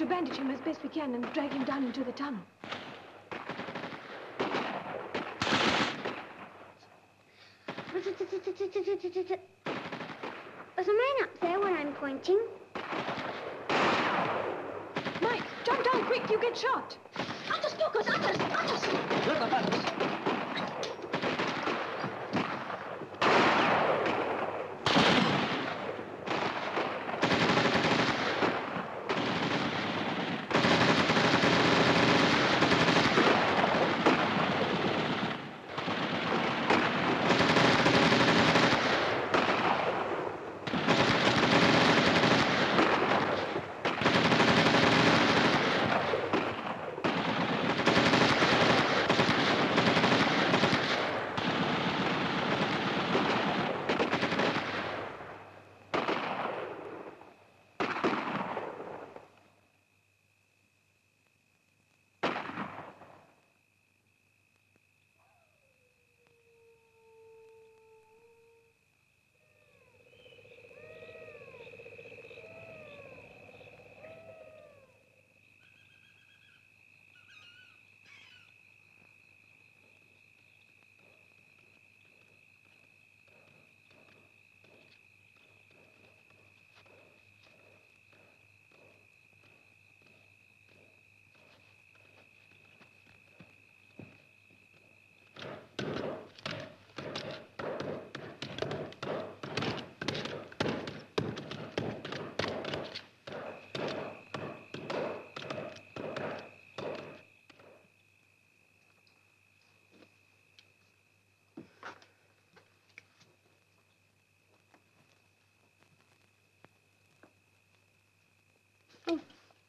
Bandage him as best we can and drag him down into the tunnel. There's a man up there where I'm pointing. Mike, jump down quick, you get shot. Atas, Lucas, atas, atas! Look up, others.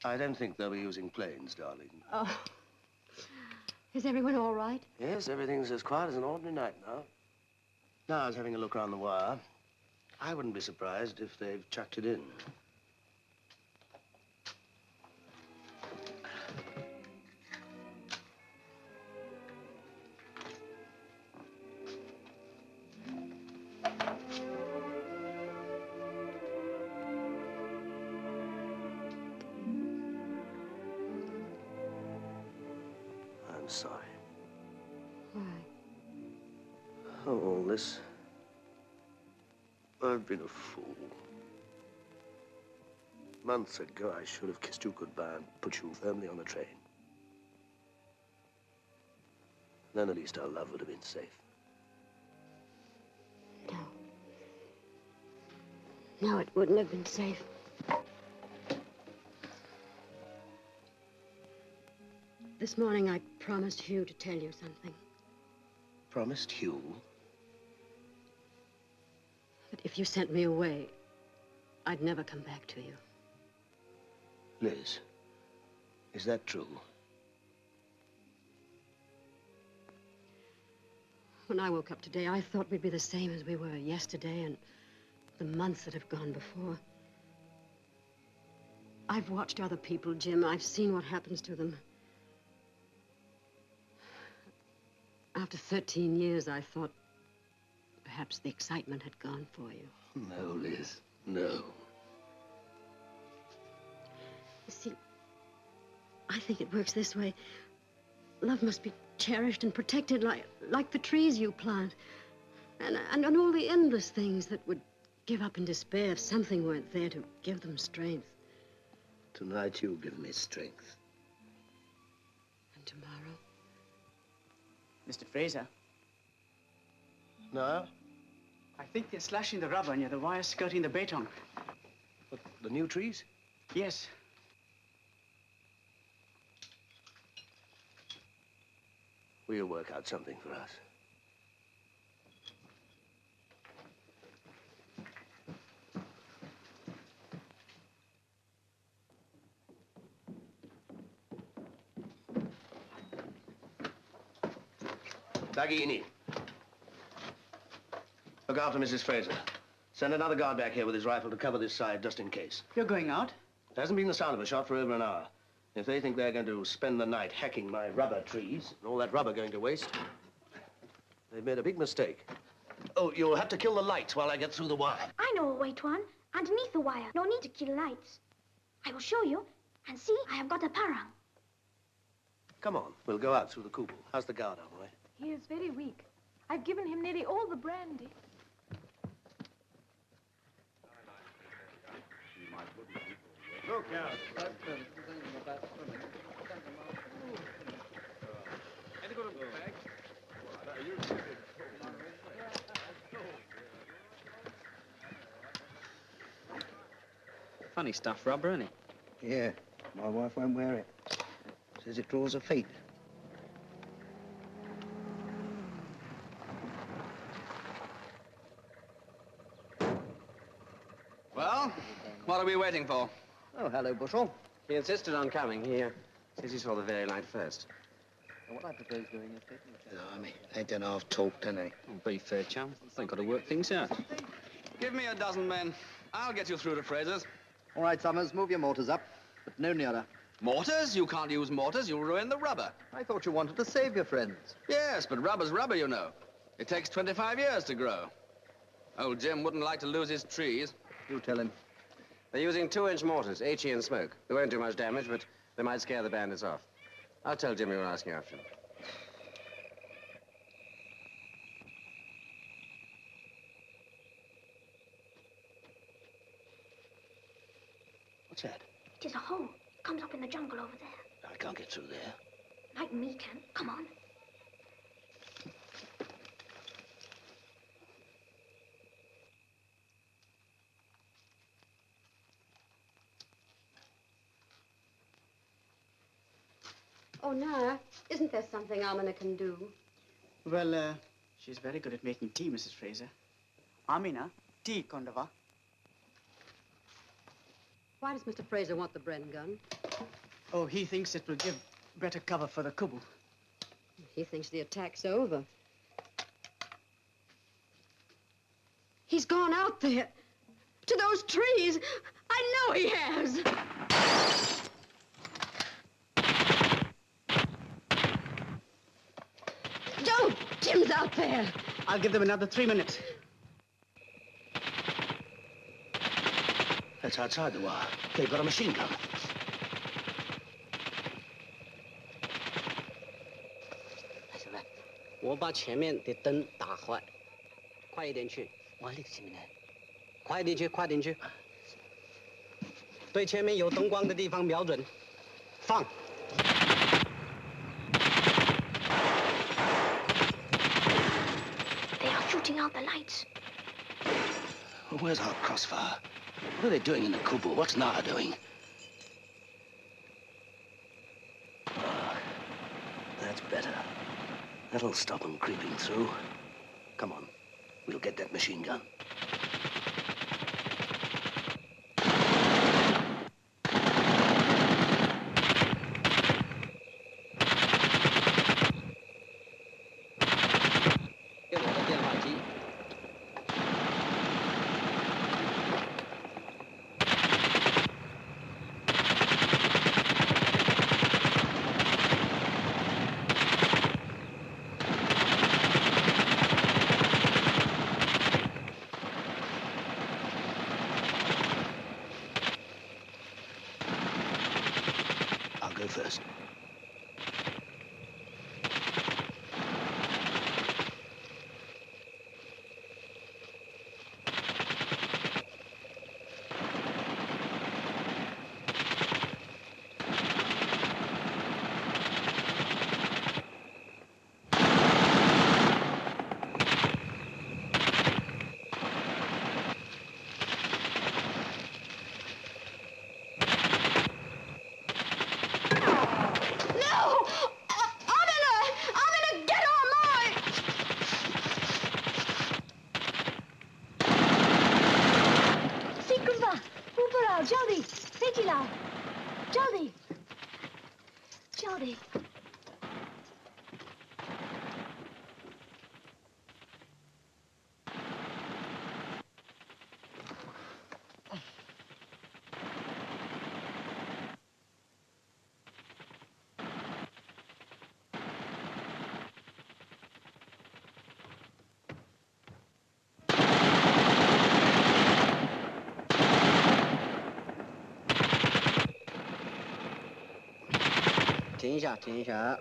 I don't think they'll be using planes, darling. Oh. Is everyone all right? Yes, everything's as quiet as an ordinary night now. Now, I was having a look around the wire. I wouldn't be surprised if they've chucked it in. I'm sorry. Why? Oh, all this. I've been a fool. Months ago, I should have kissed you goodbye and put you firmly on the train. Then at least our love would have been safe. No. No, it wouldn't have been safe. This morning, I promised Hugh to tell you something. Promised Hugh? That if you sent me away, I'd never come back to you. Liz, is that true? When I woke up today, I thought we'd be the same as we were yesterday and the months that have gone before. I've watched other people, Jim. I've seen what happens to them. After 13 years, I thought perhaps the excitement had gone for you. No, Liz, no. You see, I think it works this way. Love must be cherished and protected like the trees you plant. And all the endless things that would give up in despair if something weren't there to give them strength. Tonight you give me strength. And tomorrow? Mr. Fraser. No? I think they're slashing the rubber near the wire skirting the beton. But the new trees? Yes. We'll work out something for us. Dagiini. Look after Mrs. Fraser. Send another guard back here with his rifle to cover this side, just in case. You're going out? There hasn't been the sound of a shot for over an hour. If they think they're going to spend the night hacking my rubber trees, and all that rubber going to waste, they've made a big mistake. Oh, you'll have to kill the lights while I get through the wire. I know a way, Tuan. Underneath the wire. No need to kill lights. I will show you. And see, I have got a parang. Come on, we'll go out through the kubu. How's the guard, Amoy? He is very weak. I've given him nearly all the brandy. Look out. Funny stuff, rubber, isn't it? Yeah, my wife won't wear it. Says it draws her feet. Well, what are we waiting for? Oh, hello, Bushell. He insisted on coming. He says he saw the very light first. What I propose doing is taking a chance. Blimey, they don't half talk, do they? Oh, be fair, chum. They've got to work things out. Give me a dozen men. I'll get you through to Fraser's. All right, Summers, move your mortars up, but no nearer. Mortars? You can't use mortars. You'll ruin the rubber. I thought you wanted to save your friends. Yes, but rubber's rubber, you know. It takes 25 years to grow. Old Jim wouldn't like to lose his trees. You tell him. They're using 2-inch mortars, HE and smoke. They won't do much damage, but they might scare the bandits off. I'll tell Jimmy we're asking after him. What's that? It is a hole. It comes up in the jungle over there. I can't get through there. Like me can. Come on. Oh, Nara, isn't there something Amina can do? Well, she's very good at making tea, Mrs. Fraser. Amina, tea, Kondava. Why does Mr. Fraser want the Bren gun? Oh, he thinks it will give better cover for the kubu. He thinks the attack's over. He's gone out there. To those trees. I know he has. Don't! Jim's out there. I'll give them another 3 minutes. That's outside the wire. They've got a machine gun. 我把前面的灯打坏，快一点去。我那个前面呢？快点去，快点去。对前面有灯光的地方瞄准，放。They are shooting out the lights. Well, where's our crossfire? What are they doing in the kubu? What's Nara doing? That's better. That'll stop them creeping through. Come on. We'll get that machine gun. First. Jody.停一下，停一下。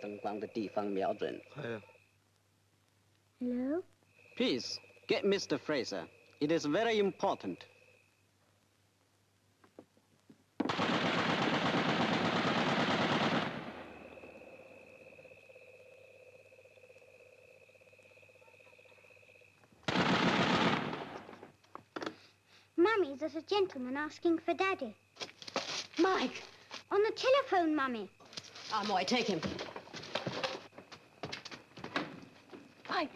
灯光的地方瞄准。Hello? Please, get Mr. Fraser. It is very important. Mummy, there's a gentleman asking for Daddy. Mike! On the telephone, Mummy. Amoy, take him. Mike.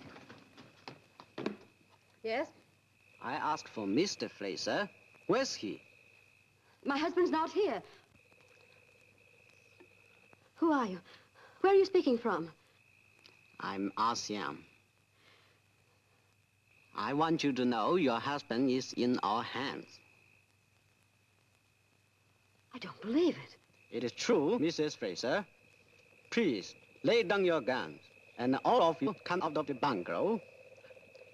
Yes? I asked for Mr. Fraser. Where's he? My husband's not here. Who are you? Where are you speaking from? I'm ASEAN. I want you to know your husband is in our hands. I don't believe it. It is true, Mrs. Fraser. Please, lay down your guns, and all of you come out of the bungalow.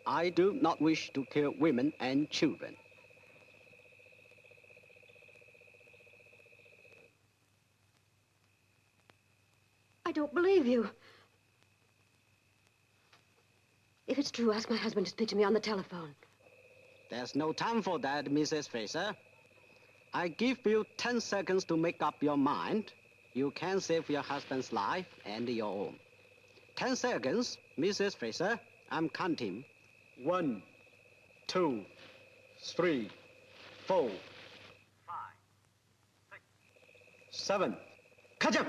I do not wish to kill women and children. I don't believe you. If it's true, ask my husband to speak to me on the telephone. There's no time for that, Mrs. Fraser. I give you 10 seconds to make up your mind. You can save your husband's life and your own. 10 seconds, Mrs. Fraser. I'm counting. 1, 2, 3, 4, 5, 6, 7. Catch up!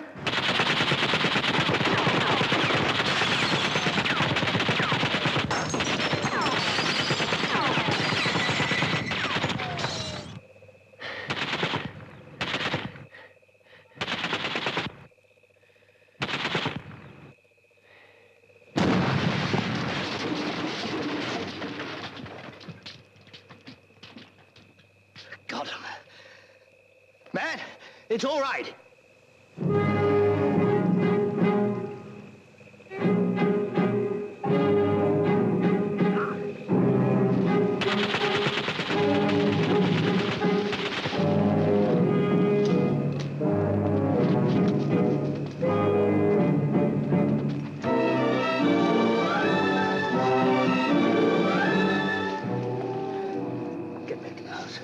Got him. Man, it's all right. Get back to the house.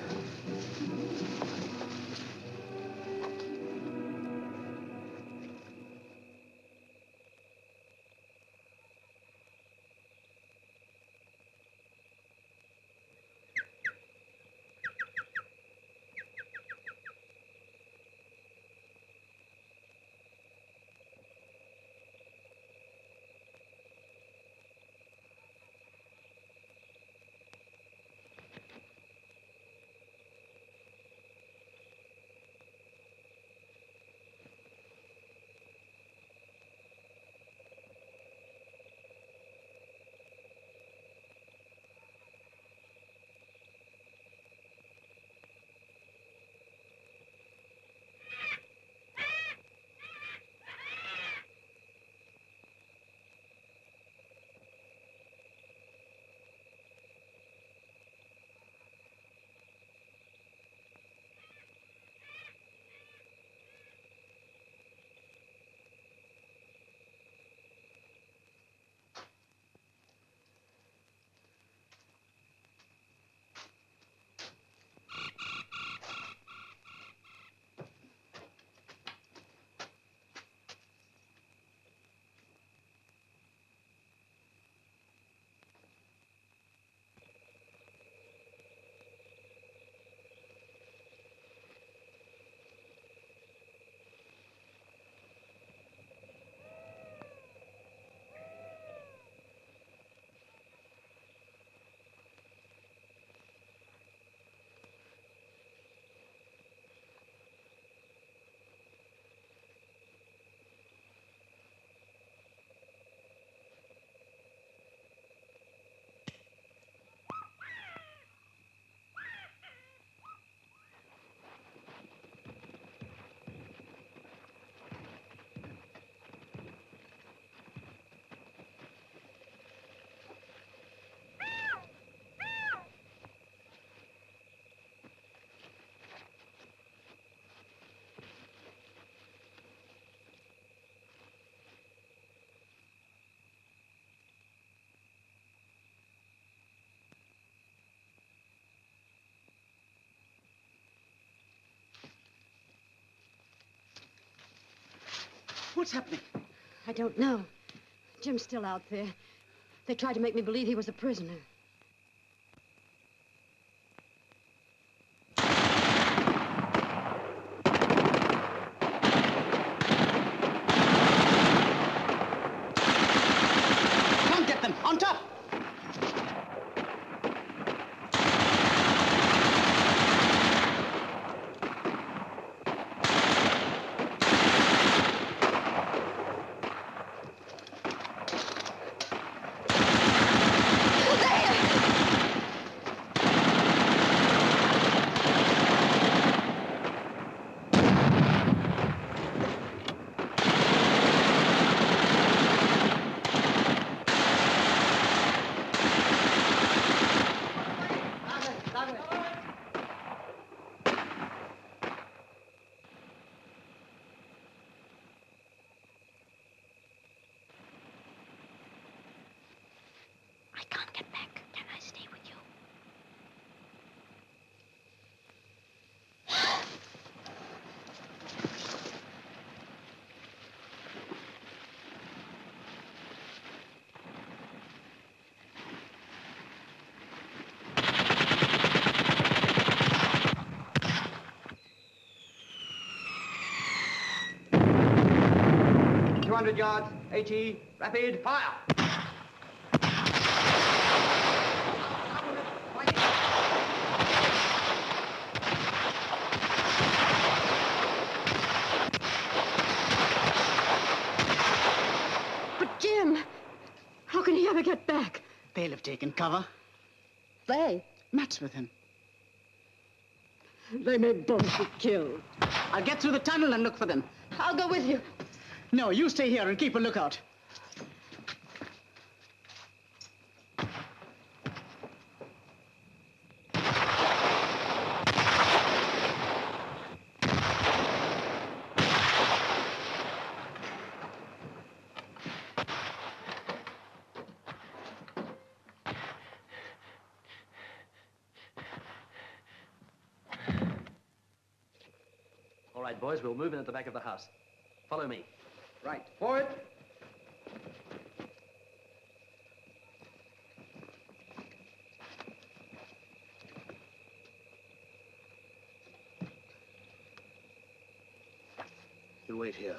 What's happening? I don't know. Jim's still out there. They tried to make me believe he was a prisoner. Come on, get them! On top! There! 100 yards. HE, rapid, fire! But Jim, how can he ever get back? They'll have taken cover. They? Matt's with him. They may both be killed. I'll get through the tunnel and look for them. I'll go with you. No, you stay here and keep a lookout. All right, boys, we'll move in at the back of the house. Follow me. Right, forward. You wait here.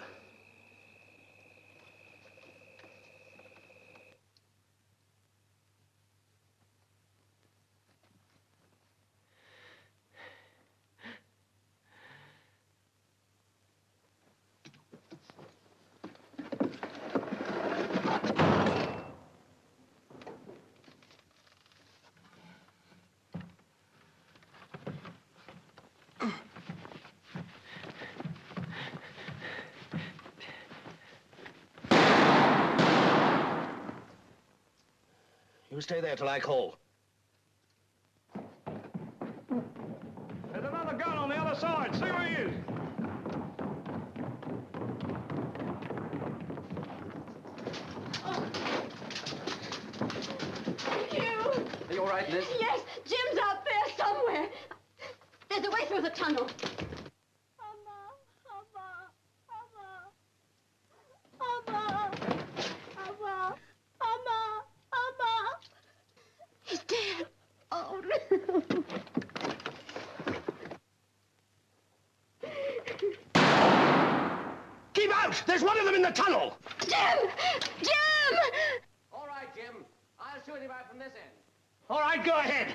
You stay there till I call. There's another gun on the other side. See where he is. You! Are you all right, Liz? Yes, Jim's out there somewhere. There's a way through the tunnel. He's dead. Oh, no. Keep out! There's one of them in the tunnel! Jim! Jim! All right, Jim. I'll shoot him out from this end. All right, go ahead.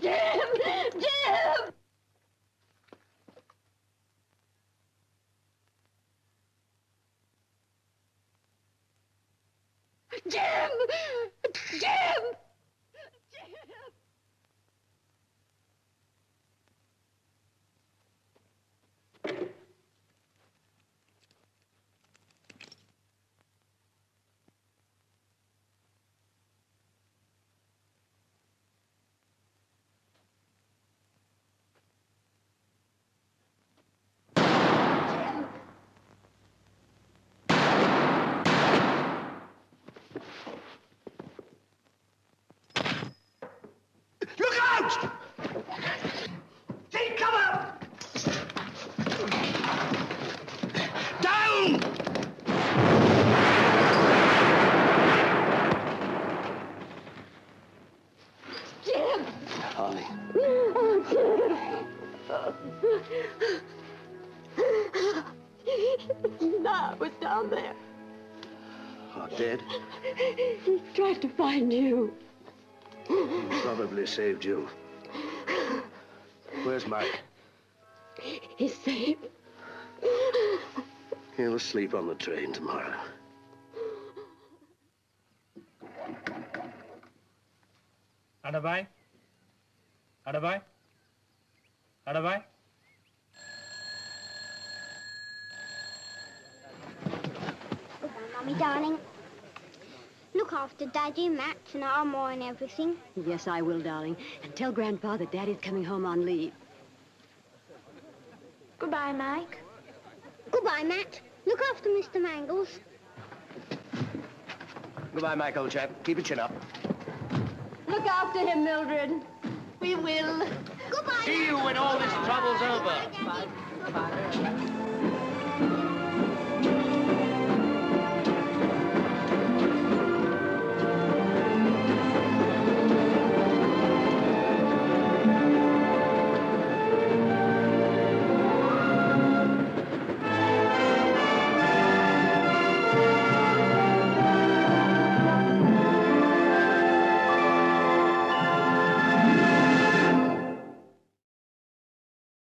Jim! Jim! Jim! Jim! Look out! Take cover! Down! Jim! Harley. Oh, Jim! Nah, was down there. Oh, dead? He tried to find you. He probably saved you. Where's Mike? He's safe. He'll sleep on the train tomorrow. Ada bhai? Ada bhai? Ada bhai? Goodbye, Mummy, darling. Look after Daddy, Matt, and Armour and everything. Yes, I will, darling. And tell Grandpa that Daddy's coming home on leave. Goodbye, Mike. Goodbye, Matt. Look after Mr. Mangles. Goodbye, Mike, old chap. Keep your chin up. Look after him, Mildred. We will. Goodbye. See you when all this trouble's over.